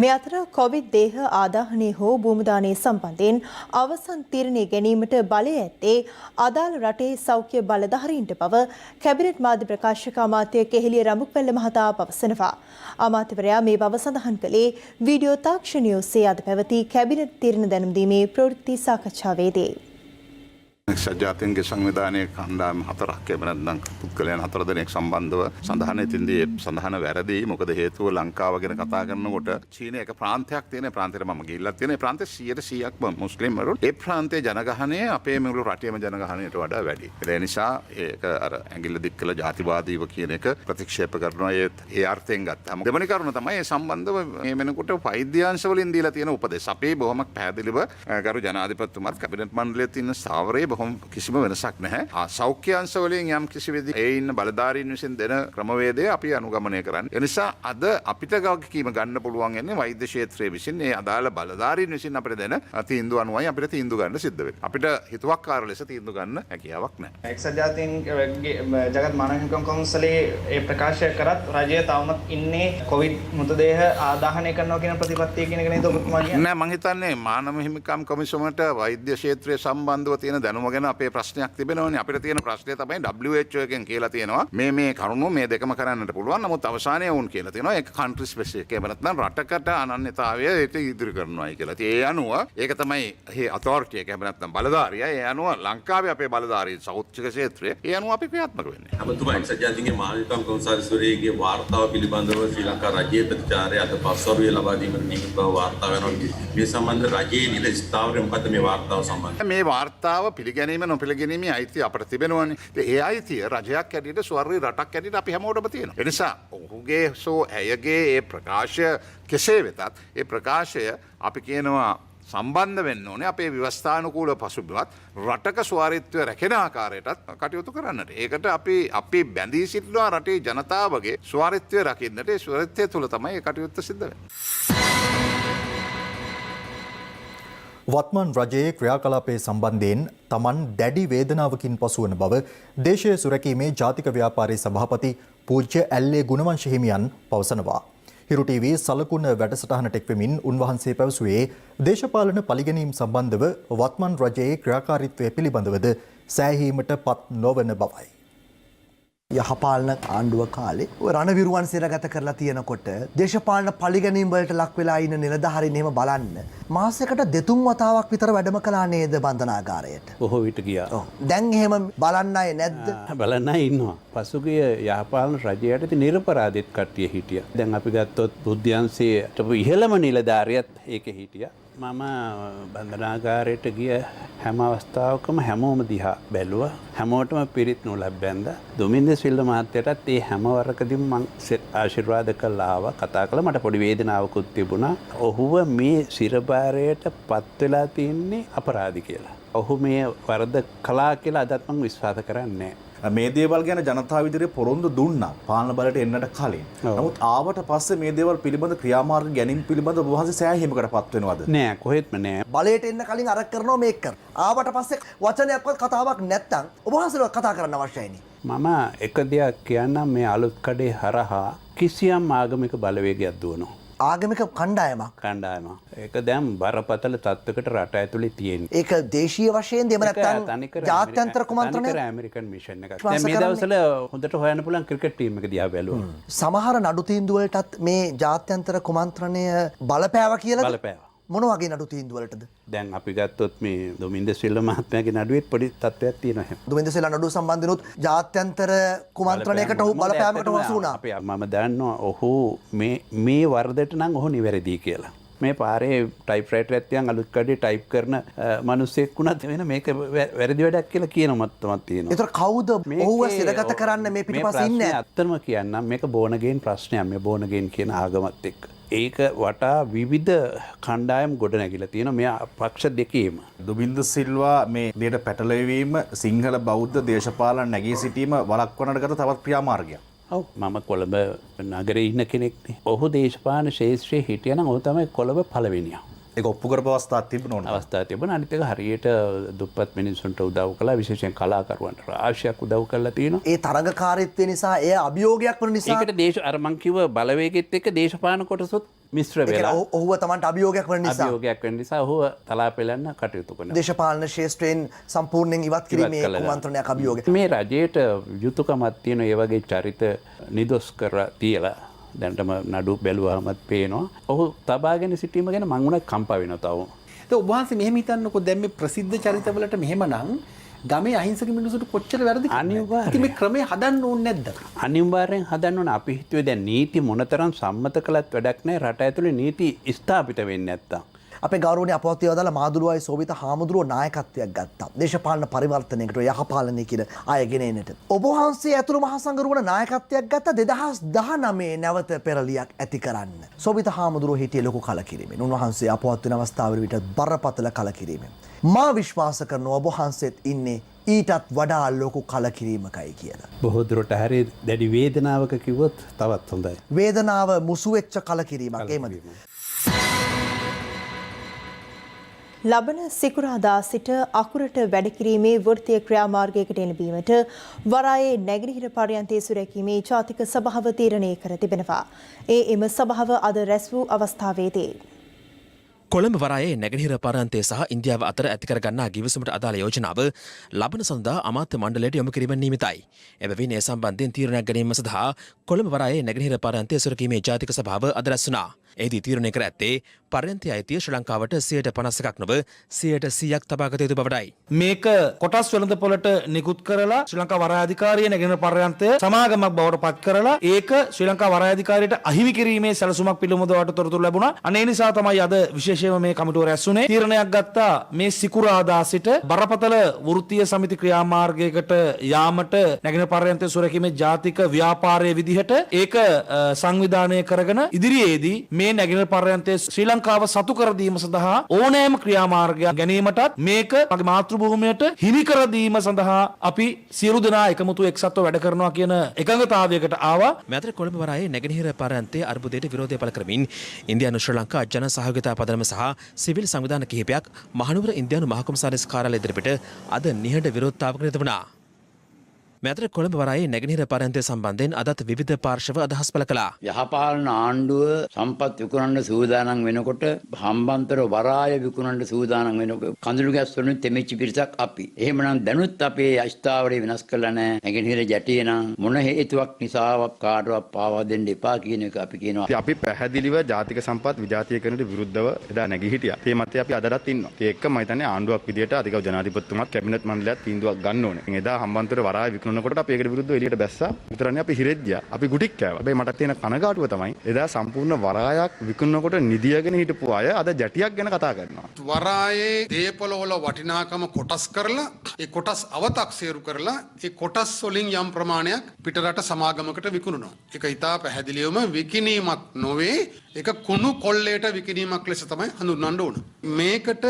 මේ අතර කොවිඩ් දේහ ආදාහනය හෝ භූමදානය සම්බන්ධයෙන් අවසන් තීරණය ගැනීමට බලය ඇත්තේ අදාළ රටේ සෞඛ්‍ය බලධාරීන්ට බව කැබිනට් මාධ්‍ය ප්‍රකාශක අමාත්‍ය කෙහෙලිය රඹුක්වැල්ල මහතා පවසනවා. අමාත්‍යවරයා මේ බව සඳහන් කළේ වීඩියෝ තාක්ෂණය ඔස්සේ අද පැවති කැබිනට් තීරණ දැනුම් දීමේ ප්‍රවෘත්ති සාකච්ඡාවේදී. ජාතීන්ගේ සංවිධානයේ කණ්ඩායම් හතරක් එම නැත්නම් පුද්ගලයන් 4 දෙනෙක් සම්බන්ධව සඳහන් ඉතින්දී සඳහන වැරදි. මොකද හේතුව ලංකාව ගැන කතා කරනකොට චීනයේ එක ප්‍රාන්තයක් තියෙන ප්‍රාන්තෙට මම ගිහිල්ලා තියෙන. ඒ ප්‍රාන්තේ 100%ක්ම මුස්ලිම් වරු. ඒ ප්‍රාන්තයේ ජනගහනය අපේ මුළු රටේම ජනගහනයට වඩා වැඩි. ඒ නිසා ඒක අර ඇඟිල්ල දික් කළ ජාතිවාදීව කියන එක ප්‍රතික්ෂේප කරනවා. ඒ අර්ථයෙන් ගත්තාම දෙවෙනි කරුණ තමයි ඒ සම්බන්ධව මේ වෙනකොට වෛද්‍යාංශ වලින් දීලා තියෙන උපදෙස්. අපේ බොහොම පැහැදිලිව ගරු ජනාධිපතිතුමාත් කැබිනට් මණ්ඩලයේ තියෙන ස්ථාවරයේ කිසිම වෙනසක් නැහැ. සෞඛ්‍ය අංශ වලින් යම් කිසි විදිහේ ඒ ඉන්න බලධාරීන් විසින් දෙන ක්‍රමවේදය අපි අනුගමනය කරන්නේ. ඒ නිසා අද අපිට වගකීම ගන්න පුළුවන් යන්නේ වෛද්‍ය ක්ෂේත්‍රයේ විසින් ඒ අදාළ බලධාරීන් විසින් අපිට දෙන තීන්දුව අනුවයි අපිට තීන්දුව ගන්න සිද්ධ වෙන්නේ. අපිට හිතුවක්කාර ලෙස තීන්දුව ගන්න හැකියාවක් නැහැ. එක්සත් ජාතීන්ගේ ජගත් මානව හිමිකම් කවුන්සිලේ ඒ ප්‍රකාශය කරත් රජය තවමත් ඉන්නේ කොවිඩ් මෘතදේහ ආදාහනය කරනවා කියන ප්‍රතිපත්තිය කියන එක නේද ඔබතුමා කියන්නේ? නෑ මම හිතන්නේ මානව හිමිකම් කොමිසමට වෛද්‍ය ක්ෂේත්‍රයේ සම්බන්ධව තියෙන දැනුම කරුණු ගැන අපේ ප්‍රශ්නයක් තිබෙනවනේ. අපිට තියෙන ප්‍රශ්නය තමයි WHO එකෙන් කියලා තියෙනවා මේ කරුණු මේ දෙකම කරන්නට පුළුවන්. නමුත් අවසානයේ වුන් කියලා තියෙනවා ඒක කන්ට්‍රි ස්පෙસિෆික්. එහෙම නැත්නම් රටකට අනන්‍යතාවය ඒක ඉදිරි කරනවායි කියලා. ඉතින් ඒ අනුව ඒක තමයි මේ අතොරිටි එක. එහෙම නැත්නම් බලධාරිය. ඒ අනුව ලංකාවේ අපේ බලධාරී සෞඛ්‍ය ක්ෂේත්‍රය ඒ අනුව අපි ක්‍රියාත්මක වෙන්නේ. අමතුමා එක්සත් ජාතීන්ගේ මානවිකම් කොන්සල්ස්වරයෙක්ගේ වාර්තාව පිළිබඳව ශ්‍රී ලංකා රජයේ ප්‍රතිචාරය අද පස්වරුවේ ලබා දීමට නියමිත බව වාර්තා වෙනවා. මේ සම්බන්ධ රජයේ නිල ස්ථාවරය මොකද්ද මේ වාර්තාව සම්බන්ධ? මේ වාර්තාව පිළිගැනීම නොපිළිගැනීමේ අයිතිය අපිට තිබෙනවනේ. ඒ අයිතිය රජයක් ඇටියට ස්වර්ණීය රටක් ඇටියට අපි හැමෝටම තියෙනවා. ඒ නිසා ඔහුගේ ඇයගේ ඒ ප්‍රකාශය කෙසේ වෙතත් ඒ ප්‍රකාශය අපි කියනවා සම්බන්ධ වෙන්න ඕනේ අපේ ව්‍යවස්ථානුකූල පසුබිමත් රටක ස්වාරිත්වය රැකෙන ආකාරයටත් කටයුතු කරන්නට. ඒකට අපි බැඳී සිටිනවා රටේ ජනතාවගේ ස්වාරිත්වය රකින්නට. ඒ ස්වාරිත්වය තුළ තමයි ඒ කටයුත්ත සිද්ධ වෙන්නේ. වත්මන් රජයේ ක්‍රියාකලාපයේ සම්බන්ධයෙන් තමන් දැඩි වේදනාවකින් පසුවන බව දේශීය සුරැකීමේ ජාතික ව්‍යාපාරයේ සභාපති පූජ්‍ය ඇල්ලේ ගුණවංශ හිමියන් පවසනවා. හිරු ටීවී සලකුණ වැඩසටහනට එක්වෙමින් උන්වහන්සේ පැවසුවේ දේශපාලන පරිගැනීම් සම්බන්ධව වත්මන් රජයේ ක්‍රියාකාරීත්වය පිළිබඳවද සෑහීමට පත් නොවන බවයි. යහපාලන ආණ්ඩුව කාලේ රණවිරුවන් සිරගත කරලා තියෙනකොට දේශපාලන පරිගැනීම් වලට ලක් වෙලා ඉන්න නිලධාරීන් එහෙම බලන්න මාසයකට දෙතුන් වතාවක් විතර වැඩම කළා නේද බන්ධනාගාරයට? බොහෝ විට ගියා. දැන් එහෙම බලන්න අය නැද්ද? බලන්න අය ඉන්නවා. පසුගිය යහපාලන රජයට ඉතින් නිරපරාධිත කට්ටිය හිටියා. දැන් අපි ගත්තොත් බුද්ධ්‍යංශයේ ඉහළම නිලධාරියත් ඒකේ හිටියා. මම බන්ධනාගාරයට ගිය හැම අවස්ථාවකම හැමෝම දිහා බැලුවා. හැමෝටම පිරිත් නූලක් බැන්දා. දුමින්ද සිල්වා මහත්තයටත් ඒ හැම වරකදීම මං ආශිර්වාද කළා ආවා. කතා කළා. මට පොඩි වේදනාවකුත් තිබුණා. ඔහුව මේ සිරපාරයට පත් වෙලා තින්නේ අපරාධි කියලා. ඔහු මේ වරද කළා කියලා අදත් මං විශ්වාස කරන්නේ නැහැ. මේ දේවල් ගැන ජනතාව ඉදිරියේ පොරොන්දු දුන්නා පාලන බලයට එන්නට කලින්. නමුත් ආවට පස්සේ මේ දේවල් පිළිබඳ ක්‍රියාමාර්ග ගැනීම පිළිබඳ ඔබ වහන්සේ සෑහීමකට පත් වෙනවද? නෑ කොහෙත්ම නෑ. බලයට එන්න කලින් අරක් කරනවා මේක කර. ආවට පස්සේ වචනයක්වත් කතාවක් නැත්තම් ඔබ වහන්සේට කතා කරන්න අවශ්‍යයිනේ. මම එක දෙයක් කියන්නම් මේ අලුත් කඩේ හරහා කිසියම් ආගමික බලවේගයක් දුවනවා. ආගමික කණ්ඩායමක්. ඒක දැන් බරපතල තත්ත්වයකට රට ඇතුලේ තියෙනවා. ඒක දේශීය වශයෙන් දෙම නැත්නම් ජාත්‍යන්තර කුමන්ත්‍රණය ඇමරිකන් මිෂන් එක. දැන් මේ දවස්වල හොඳට හොයන්න පුළුවන් ක්‍රිකට් ටීම් එක දිහා බැලුවා. සමහර නඩු තීන්දුව වලටත් මේ ජාත්‍යන්තර කුමන්ත්‍රණය බලපෑවා කියලා. බලපෑවා. මොන වගේ නඩු තීන්දුව වලටද? දැන් අපි ගත්තොත් මේ දුමින්ද සිල්වා මහත්මයාගේ නඩුවෙත් පොඩි තත්ත්වයක් තියෙනවා. දුමින්ද සිල්වා නඩුව සම්බන්ධනොත් ජාත්‍යන්තර කුමන්ත්‍රණයකට ඔහු බලපෑමකට හසු වුණා. මම දන්නවා ඔහු මේ වරදට නම් ඔහු නිවැරදි කියලා. මේ පාරේ ටයිප්රයිටර් එකෙන් අලුත් කඩේ ටයිප් කරන මිනිස්සෙක් වුණත් වෙන මේක වැරදි වැඩක් කියලා කියන මත්තමක් තියෙනවා. ඒතර කවුද ඔහුව සිරගත කරන්න මේ පිටිපස්සේ ඉන්නේ? ඇත්තම කියන්නම් මේක බෝනගේන් ප්‍රශ්නයක්. මේ බෝනගේන් කියන ආගමත් එක්ක. ඒක වටා විවිධ කණ්ඩායම් ගොඩ නැගිලා තියෙනවා මේ පක්ෂ දෙකේම. දුමින්ද සිල්වා මේ දෙයට පැටලවීම සිංහල බෞද්ධ දේශපාලන නැගී සිටීම වළක්වන්නට ගත තවත් ක්‍රියාමාර්ගයක්. ඔව් මම කොළඹ නගරේ ඉන්න කෙනෙක්නේ. ඔහු දේශපාලන ශාස්ත්‍රයේ හිටියනම් ඔහු තමයි කොළඹ පළවෙනියා. ඒක ඔප්පු කරපු අවස්ථාවක් තිබුණා. අවස්ථාවක් තිබුණා. අනිත් එක හරියට දුප්පත් මිනිස්සුන්ට උදව් කළා. විශේෂයෙන් කලාකරුවන්ට රාශියක් උදව් කළා තියෙනවා. ඒ තරඟකාරීත්වය නිසා එය අභියෝගයක් වන නිසා ඒකට අර මං කිව්ව බලවේගෙත් එක්ක දේශපාලන කොටසොත් මිශ්‍ර වෙලා ඔහුව තමන්ට අභියෝගයක් වෙන නිසා ඔහුව තලා පෙළන්න කටයුතු කරනවා. දේශපාලන ශාස්ත්‍රයෙන් සම්පූර්ණයෙන් ඉවත් කිරීමේ කුමන්ත්‍රණයක් අභියෝගයක්. මේ රජයට යුතුයකමක් තියෙන ඒ වගේ චරිත නිදොස් කරලා තියලා දැන්ටම නඩු බැලුවාමත් පේනවා. ඔහු තබාගෙන සිටීම ගැන මං උනත් කම්පා වෙනවා තව. ඔබ වහන්සේ මෙහෙම හිතන්නකෝ දැන් මේ ප්‍රසිද්ධ චරිතවලට මෙහෙමනම් ගමේ අහිංසක මිනිසුන්ට කොච්චර වැරදි කරනවද? අනිවාර්යයෙන්. ඉතින් මේ ක්‍රමය හදන්න ඕනේ නැද්ද? අනිවාර්යෙන් හදන්න ඕනේ. අපි හිතුවේ දැන් නීති මොනතරම් සම්මත කළත් වැඩක් නැහැ. රට ඇතුලේ නීති ස්ථාපිත වෙන්නේ නැත්තම්. අපේ ගෞරවනීය අපවත්වයේ වදාළ මාදුළුවයි සෝවිත හාමුදුරුවෝ නායකත්වයක් ගත්තා. දේශපාලන පරිවර්තනයකට යහපාලනය කියන අය ගෙන එන්නට. ඔබ වහන්සේ ඇතුළු මහා සංඝරුවන නායකත්වයක් ගත්තා 2019 නැවත පෙරලියක් ඇති කරන්න. සෝවිත හාමුදුරුවෝ හිටියේ ලොකු කලකිරීමෙන්. උන්වහන්සේ අපවත් වෙන අවස්ථාවල විතර බරපතල කලකිරීමෙන්. මා විශ්වාස කරනවා ඔබ වහන්සේත් ඉන්නේ ඊටත් වඩා ලොකු කලකිරීමකයි කියලා. බොහෝ දුරට හරි දැඩි වේදනාවක කිව්වොත් තවත් හොඳයි. වේදනාව මුසු වෙච්ච කලකිරීමක් එහෙමද? ලබන සිකුරාදා සිට අකුරට වැඩ කිරීමේ වෘත්තීය ක්‍රියාමාර්ගයකට එළඹීමට වරායේ නැගෙනහිර පර්යන්තයේ සුරැකීමේ ජාතික සභාව තීරණය කර තිබෙනවා. එම සභාව අද රැස් වූ අවස්ථාවේදී කොළඹ වරායේ නැගෙනහිර පරාන්තය සහ ඉන්දියාව අතර ඇතිකර ගන්නා ගිවිසුමට අදාළ යෝජනාව ලබන සඳහා අමාත්‍ය මණ්ඩලයට යොමු කිරීම නියමිතයි. එබැවින් ඒ සම්බන්ධයෙන් තීරණයක් ගැනීම සඳහා කොළඹ වරායේ නැගෙනහිර පරාන්තය සුරකීමේ ජාතික සභාව අද රැස් වුණා. එහිදී තීරණය කර ඇත්තේ පරාන්තය අයිතිය ශ්‍රී ලංකාවට 50%ක් නොව 100%ක් තබාගත යුතු බවටයි. මේක කොටස් වෙළඳපොළට නිකුත් කරලා ශ්‍රී ලංකා වරාය අධිකාරිය නැගෙනහිර පරාන්තය සමාගමක් බවට පත් කරලා ඒක ශ්‍රී ලංකා වරාය අධිකාරියට අහිමි කිරීමේ සැලසුමක් පිළිබඳවට තොරතුරු ලැබුණා. අනේ නිසා තමයි අද විශේෂයෙන්ම මේ කමිටුව රැස් වුණේ. තීරණයක් ගත්තා මේ සිකුරාදා සිට බරපතල වෘත්තීය සමිති ක්‍රියාමාර්ගයකට යාමට නැගෙනහිර පරාන්තය සුරකීමේ ජාතික ව්‍යාපාරයේ විදිහට ඒක සංවිධානය කරගෙන ඉදිරියේදී මේ නැගෙනහිර පරාන්තය ශ්‍රී ලංකාව සතු කර දීම සඳහා ඕනෑම ක්‍රියාමාර්ගයක් ගැනීමටත් මේක මගේ මාතෘභූමියට හිමි කර දීම සඳහා අපි සියලු දෙනා එකමුතු එක්සත්ව වැඩ කරනවා කියන එකඟතාවයකට ආවා. මෙතර කොළඹ වරායේ නැගෙනහිර පරාන්තයේ අර්බුදයට විරෝධය පළ කරමින් ඉන්දියානු ශ්‍රී ලංකා ජන සහයෝගිතා පදනම සහ සිවිල් සංවිධාන කිහිපයක් මහනුවර ඉන්දියානු මහකොමසාරිස් කාර්යාලය ඉදිරිපිට අද නිහඬ විරෝධතාවක නිරත වුණා. මෙතර කොළඹ වරායේ නැගෙනහිර පරාන්තය සම්බන්ධයෙන් අදත් විවිධ පාර්ශව අදහස් පළ කළා. යහපාලන ආණ්ඩුව සම්පත් විකුණන්න සූදානම් වෙනකොට හම්බන්තොට වරාය විකුණන්න සූදානම් වෙනකොට කඳුළු ගැස් වලින් තෙමිච්ච පිරිසක් අපි. එහෙමනම් දැනුත් අපේ අස්ථාවරය වෙනස් කරලා නැහැ. නැගෙනහිර ජැටිය නම් මොන හේතුවක් නිසාවක් කාටවත් පාවා දෙන්න එපා කියන එක අපි කියනවා. අපි පැහැදිලිව ජාතික සම්පත් විජාතිකරණයට විරුද්ධව එදා නැගී හිටියා. ඒ මතය අපි අදටත් ඉන්නවා. ඒ එක්ක මම හිතන්නේ ආණ්ඩුවක් විදියට අධිකව ජනාධිපතිතුමාත් කැබිනට් මණ්ඩලයත් තීන්දුවක් ගන්න ඕනේ. එදා හම්බන්තොට වරාය විකුණනකොට අපි ඒකට විරුද්ධව එළියට බැස්සා. විතරනේ අපි හිරෙත් ගියා. අපි ගුටික් කෑවා. හැබැයි මට තියෙන කනගාටුව තමයි එදා සම්පූර්ණ වරායක් විකුණනකොට නිදියගෙන හිටපු අය අද ජැටියක් ගැන කතා කරනවා. වරායේ දේපොළ වල වටිනාකම කොටස් කරලා ඒ කොටස් අවතක්සේරු කරලා ඒ කොටස් වලින් යම් ප්‍රමාණයක් පිටරට සමාගමකට විකුණනවා. ඒක ඉතා පැහැදිලිවම විකිණීමක් නොවේ. ඒක කුණු කොල්ලේට විකිණීමක් ලෙස තමයි හඳුන්වන්න ඕන. මේකට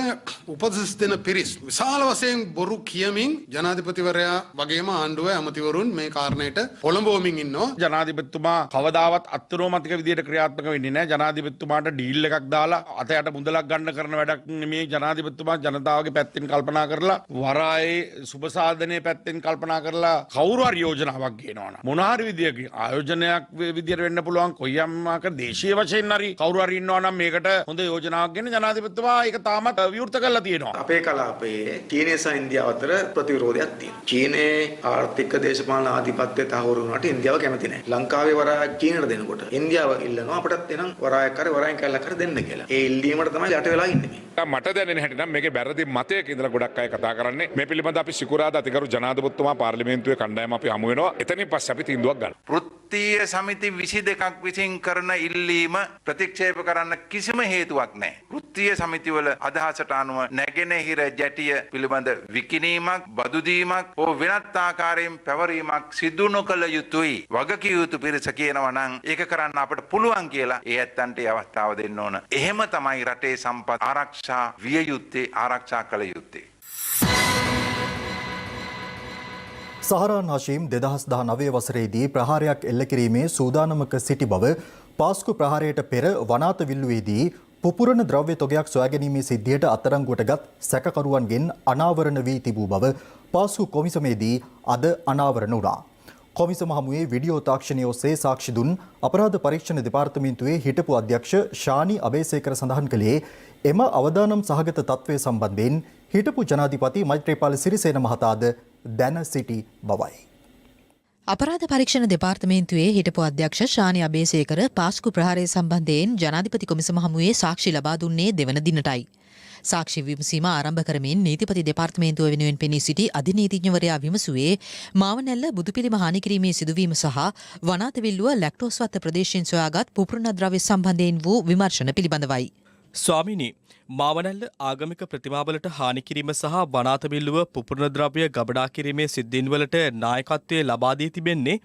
උපදෙස් දෙන පිරිස් විශාල වශයෙන් බොරු කියමින් ජනාධිපතිවරයා වගේම ආණ්ඩුවේ ඇමතිවරුන් මේ කාරණයට පොළඹවමින් ඉන්නවා. ජනාධිපතිතුමා කවදාවත් අත්නෝමතික විදියට ක්‍රියාත්මක වෙන්නේ නැහැ. ජනාධිපතිතුමාට ඩීල් එකක් දාලා අතයට මුදලක් ගන්න කරන වැඩක් නෙමේ. ජනාධිපතිතුමා ජනතාවගේ පැත්තෙන් කල්පනා කරලා වරායේ සුබ සාධනයේ පැත්තෙන් කල්පනා කරලා කවුරු හරි යෝජනාවක් ගේනවනම් මොන හරි විදියක ආයෝජනයක් විදියට වෙන්න පුළුවන්. කොයියම් ආකාර දේශීය වශයෙන් හරි කවුරු හරි ඉන්නවා නම් මේකට හොඳ යෝජනාවක් ගෙන ජනාධිපතිතුමා ඒක තාමත් විවෘත කරලා තියෙනවා. අපේ කලාපයේ චීනය සහ ඉන්දියාව අතර ප්‍රතිවිරෝධයක් තියෙනවා. චීනයේ ආර්ථික දේශපාලන ආධිපත්‍යය තහවුරු වුණාට ඉන්දියාව කැමති නැහැ. ලංකාවේ වරායක් චීනට දෙනකොට ඉන්දියාව ඉල්ලනවා අපටත් එනම් වරායක් හරි වරායෙන් කැල්ලක් හරි දෙන්න කියලා. ඒ ඉල්ලීමට තමයි යට වෙලා ඉන්නේ මේ. මට දැනෙන හැටි නම් මේකේ වැරදි මතයක ඉඳලා ගොඩක් අය කතා කරන්නේ. මේ පිළිබඳව අපි සිකුරාදා අතිගරු ජනාධිපතිතුමා පාර්ලිමේන්තුවේ කණ්ඩායම අපි හමු වෙනවා. එතනින් පස්සේ අපි තීන්දුවක් ගන්නවා. වෘත්තීය සමිති 22ක් විසින් කරන ඉල්ලීම ප්‍රතික්ෂේප කරන්න කිසිම හේතුවක් නැහැ. වෘත්තීය සමිතිවල අදහසට අනුව නැගෙනහිර ජැටිය පිළිබඳ විකිණීමක්, බදු දීමක් හෝ වෙනත් ආකාරයෙන් පැවරීමක් සිදු නොකළ යුතුයි. වගකිය යුතු පිරිස කියනවා නම් ඒක කරන්න අපට පුළුවන් කියලා ඒ ඇත්තන්ට අවස්ථාව දෙන්න ඕන. එහෙම තමයි රටේ සම්පත් ආරක්ෂා විය යුත්තේ, ආරක්ෂා කළ යුත්තේ. සහරාන් හෂීම් 2019 වසරේදී ප්‍රහාරයක් එල්ල කිරීමේ සූදානමක සිටි බව පාස්කු ප්‍රහාරයට පෙර වනාත විල්ලුවේදී පුපුරන ද්‍රව්‍ය තොගයක් සොයාගැනීමේ සිද්ධියට අත්අඩංගුවටගත් සැකකරුවන්ගෙන් අනාවරණ වී තිබූ බව පාස්කු කොමිසමේදී අද අනාවරණ වුණා. කොමිසම හමුවේ වීඩියෝ තාක්ෂණය ඔස්සේ සාක්ෂි දුන් අපරාධ පරීක්ෂණ දෙපාර්තමේන්තුවේ හිටපු අධ්‍යක්ෂ ශානි අබේසේකර සඳහන් කළේ එම අවදානම් සහගත තත්ත්වය සම්බන්ධයෙන් හිටපු ජනාධිපති මෛත්‍රීපාල සිරිසේන මහතාද දැන සිටි බවයි. අපරාධ පරීක්ෂණ දෙපාර්තමේන්තුවේ හිටපු අධ්‍යක්ෂ ශානි අබේසේකර පාස්කු ප්‍රහාරය සම්බන්ධයෙන් ජනාධිපති කොමිසම හමුවේ සාක්ෂි ලබා දුන්නේ දෙවන දිනටයි. සාක්ෂි විමසීම ආරම්භ කරමින් නීතිපති දෙපාර්තමේන්තුව වෙනුවෙන් පෙනී සිටි අධිනීතිඥවරයා විමසුවේ මාවනැල්ල බුදුපිළිම හානි කිරීමේ සිදුවීම සහ වනාතවිල්ලුව ලැක්ටෝස්වත්ත ප්‍රදේශයෙන් සොයාගත් පුපුරණ ද්‍රව්‍ය සම්බන්ධයෙන් වූ විමර්ශන පිළිබඳවයි. ස්වාමිනී, මාවනැල්ල ආගමික ප්‍රතිමාවලට හානි කිරීම සහ වනාතවිල්ලුව පුපුරණ ද්‍රව්‍ය ගබඩා කිරීමේ සිද්ධීන්වලට නායකත්වය ලබා දී තිබෙන්නේ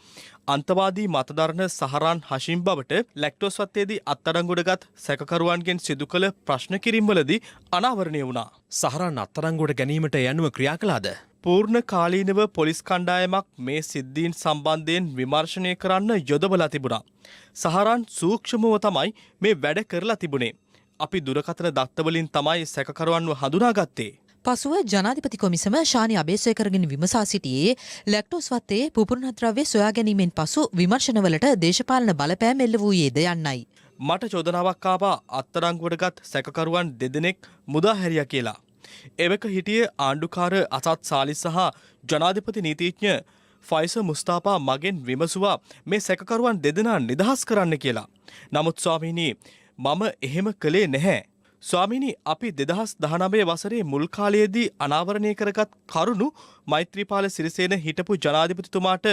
අන්තවාදී මතදරන සහරාන් හෂීම් බවට ලැක්ටෝස්වත්තේදී අත්අඩංගුවටගත් සැකකරුවන්ගෙන් සිදු කළ ප්‍රශ්න කිරීම්වලදී අනාවරණය වුණා. සහරාන් අත්අඩංගුවට ගැනීමට යනුව ක්‍රියා කළාද? පූර්ණ කාලීනව පොලිස් කණ්ඩායමක් මේ සිද්ධීන් සම්බන්ධයෙන් විමර්ශනය කරන්න යොදවලා තිබුණා. සහරාන් සූක්ෂමව තමයි මේ වැඩ කරලා තිබුණේ. අපි දුරකථන දත්තවලින් තමයි සැකකරුවන්ව හඳුනාගත්තේ. පසුව ජනාධිපති කොමිසම ශානි අබේසේකරගෙන් විමසා සිටියේ ලැක්ටෝස් වත්තේ පුපුරණ ද්‍රව්‍ය සොයා ගැනීමෙන් පසු විමර්ශනවලට දේශපාලන බලපෑම් එල්ල වූයේද යන්නයි. මට චෝදනාවක් ආවා අත්අඩංගුවටගත් සැකකරුවන් දෙදෙනෙක් මුදා හැරියා කියලා. එවක හිටියේ ආණ්ඩුකාර අසත් සාලි සහ ජනාධිපති නීතිඥ ෆයිස මුස්තාපා මගෙන් විමසුවා මේ සැකකරුවන් දෙදෙනා නිදහස් කරන්න කියලා. නමුත් ස්වාමීනි මම එහෙම කළේ නැහැ. ස්වාමීනි අපි 2019 වසරේ මුල් කාලයේදී අනාවරණය කරගත් කරුණු මෛත්‍රීපාල සිරිසේන හිටපු ජනාධිපතිතුමාට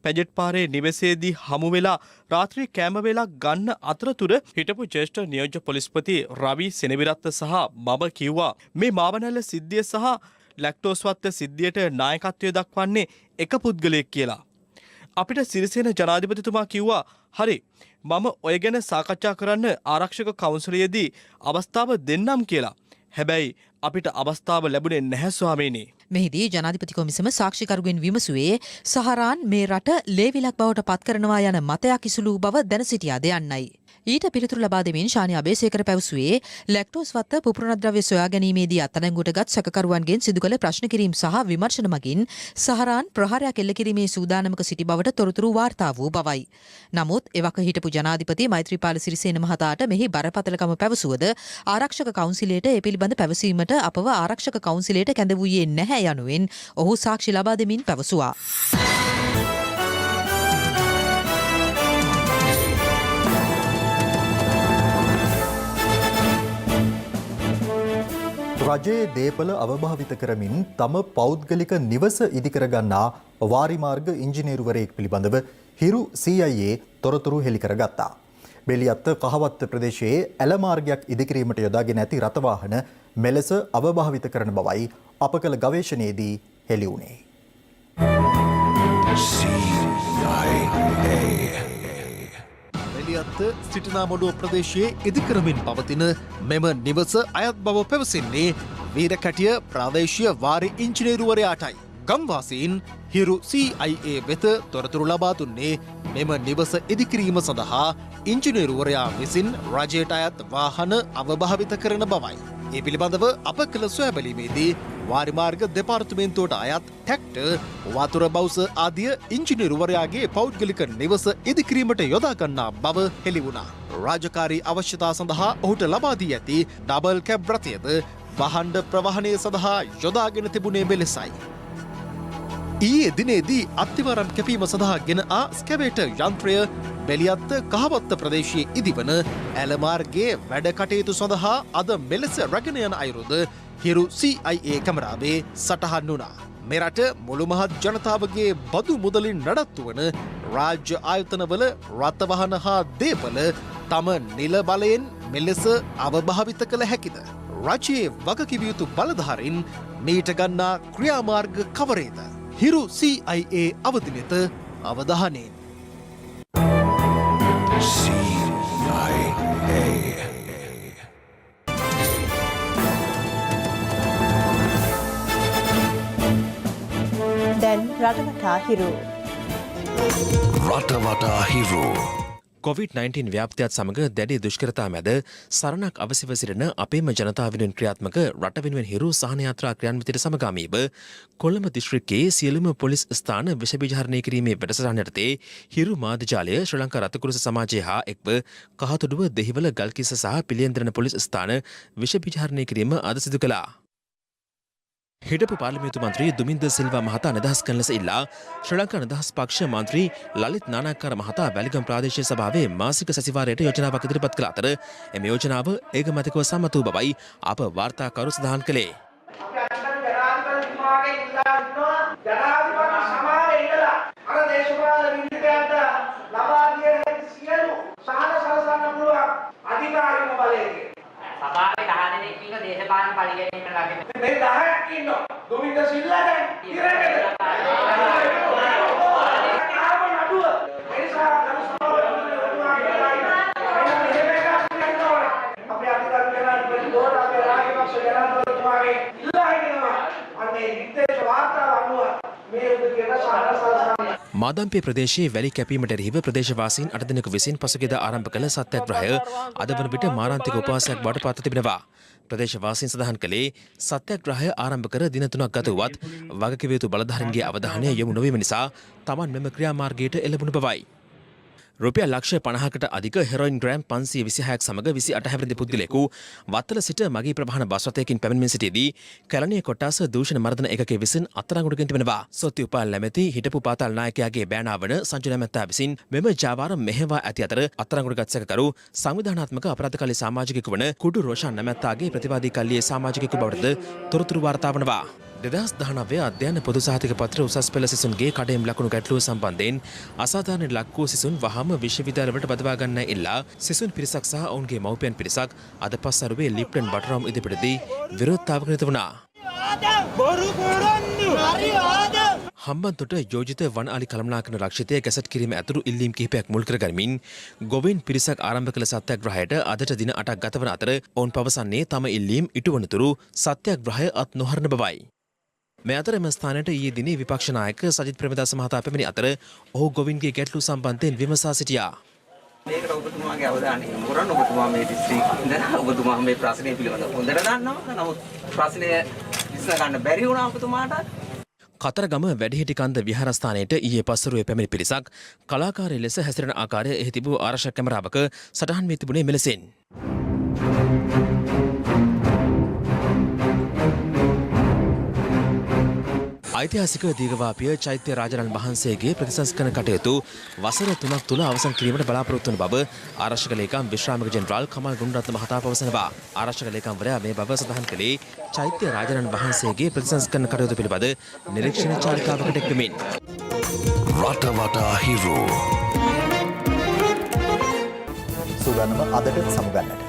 පැජට් පාරේ නිවසේදී හමු වෙලා රාත්‍රී කෑම වේලක් ගන්න අතරතුර හිටපු ජ්‍යෙෂ්ඨ නියෝජ්‍ය පොලිස්පති රවි සෙනවිරත්න සහ මම කිව්වා මේ මාවනැල්ල සිද්ධිය සහ ලැක්ටෝස්වත්ත සිද්ධියට නායකත්වය දක්වන්නේ එක පුද්ගලයෙක් කියලා. අපිට සිරිසේන ජනාධිපතිතුමා කිව්වා හරි මම ඔය ගැන සාකච්ඡා කරන්න ආරක්ෂක කවුන්සිලයේදී අවස්ථාව දෙන්නම් කියලා. හැබැයි අපිට අවස්ථාව ලැබුණේ නැහැ ස්වාමීනි. මෙහිදී ජනාධිපති කොමිසම සාක්ෂිකරුගෙන් විමසුවේ සහරාන් මේ රට ලේවිලක් බවට පත් කරනවා යන මතයක් ඉසුළු බව දැන සිටියාද යන්නයි. ඊට පිළිතුරු ලබා දෙමින් ශානි අබේසේකර පැවසුවේ ලැක්ටෝස් වත්ත පුපුරණද්‍රව්‍ය සොයා ගැනීමේදී අත්අඩංගුවටගත් සැකකරුවන්ගෙන් සිදු කළ ප්‍රශ්න කිරීම සහ විමර්ශන මගින් සහරාන් ප්‍රහාරයක් එල්ල කිරීමේ සූදානමක සිටි බවට තොරතුරු වාර්තා වූ බවයි. නමුත් එවක හිටපු ජනාධිපති මෛත්‍රීපාල සිරිසේන මහතාට මෙහි බරපතලකම පැවසුවද ආරක්ෂක කවුන්සිලයට ඒ පිළිබඳ පැවසීමට අපව ආරක්ෂක කවුන්සිලයට කැඳ වූයේ නැහැ යනුවෙන් ඔහු සාක්ෂි ලබා දෙමින් පැවසුවා. රජයේ දේපල අවභාවිත කරමින් තම පෞද්ගලික නිවස ඉදිකරගන්නා වාරිමාර්ග ඉංජිනේරුවරයෙක් පිළිබඳව හිරු CIA තොරතුරු හෙළි කරගත්තා. බෙලියත්ත කහවත්ත ප්‍රදේශයේ ඇල මාර්ගයක් ඉදිකිරීමට යොදාගෙන ඇති රථවාහන මෙලෙස අවභාවිත කරන බවයි අප කළ ගවේෂණයේදී හෙළි වුණේ. එලියත්ත සිටිනාමොඩුව ප්‍රදේශයේ ඉදිකරමින් පවතින මෙම නිවස අයත් බව පැවසෙන්නේ වීරකැටිය ප්‍රාදේශීය වාරි ඉංජිනේරුවරයාටයි. ගම්වාසීන් හිරු CIA වෙත තොරතුරු ලබා දුන්නේ මෙම නිවස ඉදිකිරීම සඳහා ඉංජිනේරුවරයා විසින් රජයට අයත් වාහන අවභාවිත කරන බවයි. ඒ පිළිබඳව අප කළ සොයා බැලීමේදී වාරිමාර්ග දෙපාර්තමේන්තුවට අයත් ටැක්ටර් වතුර බවුස ආදිය ඉංජිනේරුවරයාගේ පෞද්ගලික නිවස ඉදිකිරීමට යොදා ගන්නා බව හෙළි වුණා. රාජකාරී අවශ්‍යතා සඳහා ඔහුට ලබා දී ඇති ඩබල් කැබ් රථයද වහඬ ප්‍රවාහනය සඳහා යොදාගෙන තිබුණේ මෙලෙසයි. ඊයේ දිනේදී අත්තිවරම් කැපීම සඳහා ගෙන ආ ස්කැවේටර් යන්ත්‍රය බෙලියත්ත කහවත්ත ප්‍රදේශයේ ඉදිවන ඇලමාර්ගයේ වැඩ කටයුතු සඳහා අද මෙලෙස රැගෙන යන අයුරුද හිරු CIA කැමරාවේ සටහන් වුණා. මෙරට මුළු මහත් ජනතාවගේ බදු මුදලින් නඩත්තු වන රාජ්‍ය ආයතනවල රථවාහන හා දේපල තම නිල බලයෙන් මෙලෙස අවභාවිත කළ හැකිද? රජයේ වගකිව යුතු බලධාරීන් මීට ගන්නා ක්‍රියාමාර්ග කවරේද? හිරු CIA අවධිනෙත අවධානයෙන්. දැන් රටවටා හිරු. රටවටා හිරු. COVID-19 ව්‍යාප්තියත් සමග දැඩි දුෂ්කරතා මැද සරණක් අවශ්‍යව සිටින අපේම ජනතාව වෙනුවෙන් ක්‍රියාත්මක රට වෙනුවෙන් හිරු සහන යාත්‍රා ක්‍රියාන්විතයට සමගාමීව කොළඹ දිස්ත්‍රික්කයේ සියලුම පොලිස් ස්ථාන විෂබීජහරණය කිරීමේ වැඩසටහන යටතේ හිරු මාධ්‍යජාලය ශ්‍රී ලංකා රථකුරුස සමාජය හා එක්ව කහතොඩුව දෙහිවල ගල්කිස්ස සහ පිළියන්දරන පොලිස් ස්ථාන විෂබීජහරණය කිරීම අද සිදු කළා. හිටපු පාර්ලිමේන්තු මන්ත්‍රී දුමින්ද සිල්වා මහතා නිදහස් කරන ලෙස ඉල්ලා ශ්‍රී ලංකා නිදහස් පක්ෂ මන්ත්‍රී ලලිත් නානායක්කාර මහතා වැලිගම් ප්‍රාදේශීය සභාවේ මාසික සැසිවාරයට යෝජනාවක් ඉදිරිපත් කළ අතර එම යෝජනාව ඒකමතිකව සම්මත වූ බවයි අප වාර්තාකරු සඳහන් කළේ. සභාවේ 10 දෙනෙක් ඉන්න දේශපාලන පරිගණකයකට ලකින. මේ 10ක් ඉන්නවා. දුමින්ද සිල්ලා දැන් ඉරකට. ආව නඩුව. ඒ නිසා අපේ අධිකාරී ජනාධිපති දෝර අපේ රාජපක්ෂ ජනාධිපතිතුමාගේ ඉල්ලා හිටිනවා. අනේ විදේශ වාර්තාව අනුව මේ උදේට සාහසසන මාදම්පේ ප්‍රදේශයේ වැලි කැපීමට එරෙහිව ප්‍රදේශවාසීන් 8 දෙනෙකු විසින් පසුගියදා ආරම්භ කළ සත්‍යාග්‍රහය අද වන විට මාරාන්තික උපවාසයක් බවට පත් තිබෙනවා. ප්‍රදේශවාසීන් සඳහන් කළේ සත්‍යාග්‍රහය ආරම්භ කර දින 3ක් ගත වුවත් වගකිව යුතු බලධාරීන්ගේ අවධානය යොමු නොවීම නිසා තමන් මෙම ක්‍රියාමාර්ගයට එළඹුණු බවයි. රුපියල් ලක්ෂ 50කට අධික හෙරොයින් ග්‍රෑම් 526ක් සමග 28 හැවිරිදි පුද්ගලයෙකු වත්තල සිට මගී ප්‍රවාහන බස් රථයකින් පැමිණෙමින් සිටියේදී කැලණිය කොට්ටාස දූෂණ මර්දන ඒකකයේ විසින් අත්අඩංගුවටගෙන තිබෙනවා. සොත්ති උපාල් නැමැති හිටපු පාතාල නායකයාගේ බෑනා වන සංජු නැමැත්තා විසින් මෙම ජාවාරම් මෙහෙවා ඇති අතර අත්අඩංගුවටගත් සැකකරු සංවිධානාත්මක අපරාධකාරී සමාජිකයෙකු වන කුඩු රෝෂාන් නැමැත්තාගේ ප්‍රතිවාදී කල්ලියේ සමාජිකයෙකු බවටද තොරතුරු වාර්තා වනවා. 2019 අධ්‍යයන පොදු සහතික පත්‍ර උසස් පෙළ සිසුන්ගේ කඩේම් ලකුණු ගැටලුව සම්බන්ධයෙන් අසාධාරණ ලක් වූ සිසුන් වහාම විශ්වවිද්‍යාලවලට බදවා ගන්න ඉල්ලා සිසුන් පිරිසක් සහ ඔවුන්ගේ මව්පියන් පිරිසක් අද පස්වරුවේ ලිප්ටන් බටරම් ඉදිරිපිටදී විරෝධතාවක නිරත වුණා. හම්බන්තොට යෝජිත වන අලි කළමනාකරන රක්ෂිතය ගැසට් කිරීම ඇතුළු ඉල්ලීම් කිහිපයක් මුල් කරගනිමින් ගොවීන් පිරිසක් ආරම්භ කළ සත්‍යග්‍රහයට අදට දින 8ක් ගතවන අතර ඔවුන් පවසන්නේ තම ඉල්ලීම් ඉටුවනතුරු සත්‍යග්‍රහය අත් නොහරන බවයි. මේ අතර එම ස්ථානයට ඊයේ දිනේ විපක්ෂ නායක සජිත් ප්‍රේමදාස මහතා පැමිණි අතර ඔහු ගොවින්ගේ ගැටලු සම්බන්ධයෙන් විමසා සිටියා. මේකට ඔබතුමාගේ අවධානය යොමු කරන්න. ඔබතුමා මේ දිස්ත්‍රික්කේ ඔබතුමා මේ ප්‍රශ්නය පිළිබඳව හොඳට දන්නවා. නමුත් ප්‍රශ්නය විසඳ ගන්න බැරි වුණා ඔබතුමාට. කතරගම වැඩිහිටි කන්ද විහාරස්ථානයට ඊයේ පස්වරුවේ පැමිණි පිරිසක් කලාකාරී ලෙස හැසිරෙන ආකාරය එහි තිබූ ආරක්ෂක කැමරාවක සටහන් වී තිබුණේ මෙලෙසින්. ඓතිහාසික දීඝවාපිය චෛත්‍ය රාජරන් වහන්සේගේ ප්‍රතිසංස්කරණ කටයුතු වසර 3ක් තුළ අවසන් කිරීමට බලාපොරොත්තු වන බව ආරක්ෂක ලේකම් විශ්‍රාමික ජෙනරාල් කමල් ගුණරත්න මහතා පවසනවා. ආරක්ෂක ලේකම්වරයා මේ බව සඳහන් කළේ චෛත්‍ය රාජරන් වහන්සේගේ ප්‍රතිසංස්කරණ කටයුතු පිළිබඳ නිරීක්ෂණ චාරිකාවකට එක්වමින්. රට වටා හිරු සූදානම අදට සමුගන්නට.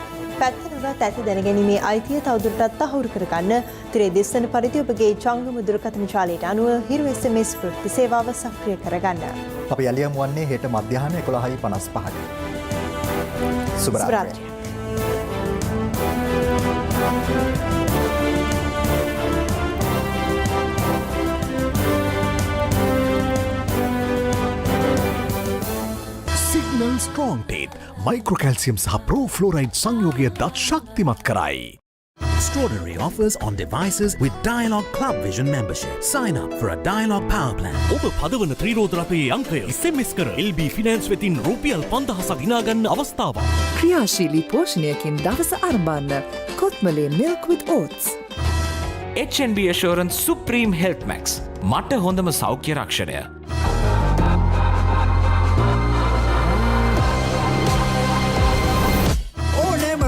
පැත්තනවත් ඇති දැනගැනීමේ අයිතිය තවදුරටත් තහවුරු කරගන්න තිරේ දෙස්සන පරිදි ඔබගේ ජංගම දුරකථන ජාලයට අනුව හිරු SMS ප්‍රවෘත්ති සේවාව සක්‍රිය කරගන්න. අපි යලියම් වන්නේ හෙට මධ්‍යහන 11:55ට. සුබ රාත්‍රියක්. සිග්නල් ස්ට්‍රෝං ටේට් මයික්‍රෝකැල්සියම් සහ ප්‍රෝෆ්ලෝරයිඩ් සංයෝගය දත් ශක්තිමත් කරයි. Extraordinary offers on devices with Dialog Club Vision membership. Sign up for a Dialog power plan. ඔබ පදවන ත්‍රිරෝද රථයේ අංකය SMS කර LB ෆිනෑන්ස් වෙතින් රුපියල් 5000ක් දිනාගන්න අවස්ථාවක්. ක්‍රියාශීලී පෝෂණයකින් දවස ආරම්භන්න. Kotmale milk with oats. HNB Assurance Supreme Health Max. මට හොඳම සෞඛ්‍ය රක්ෂණය.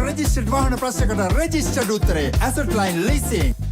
රෙජිස්ටර්ඩ් වාහන ප්‍රශ්නකට රෙජිස්ටර්ඩ් උත්තරේ ඇසට් ලයින් ලීසිං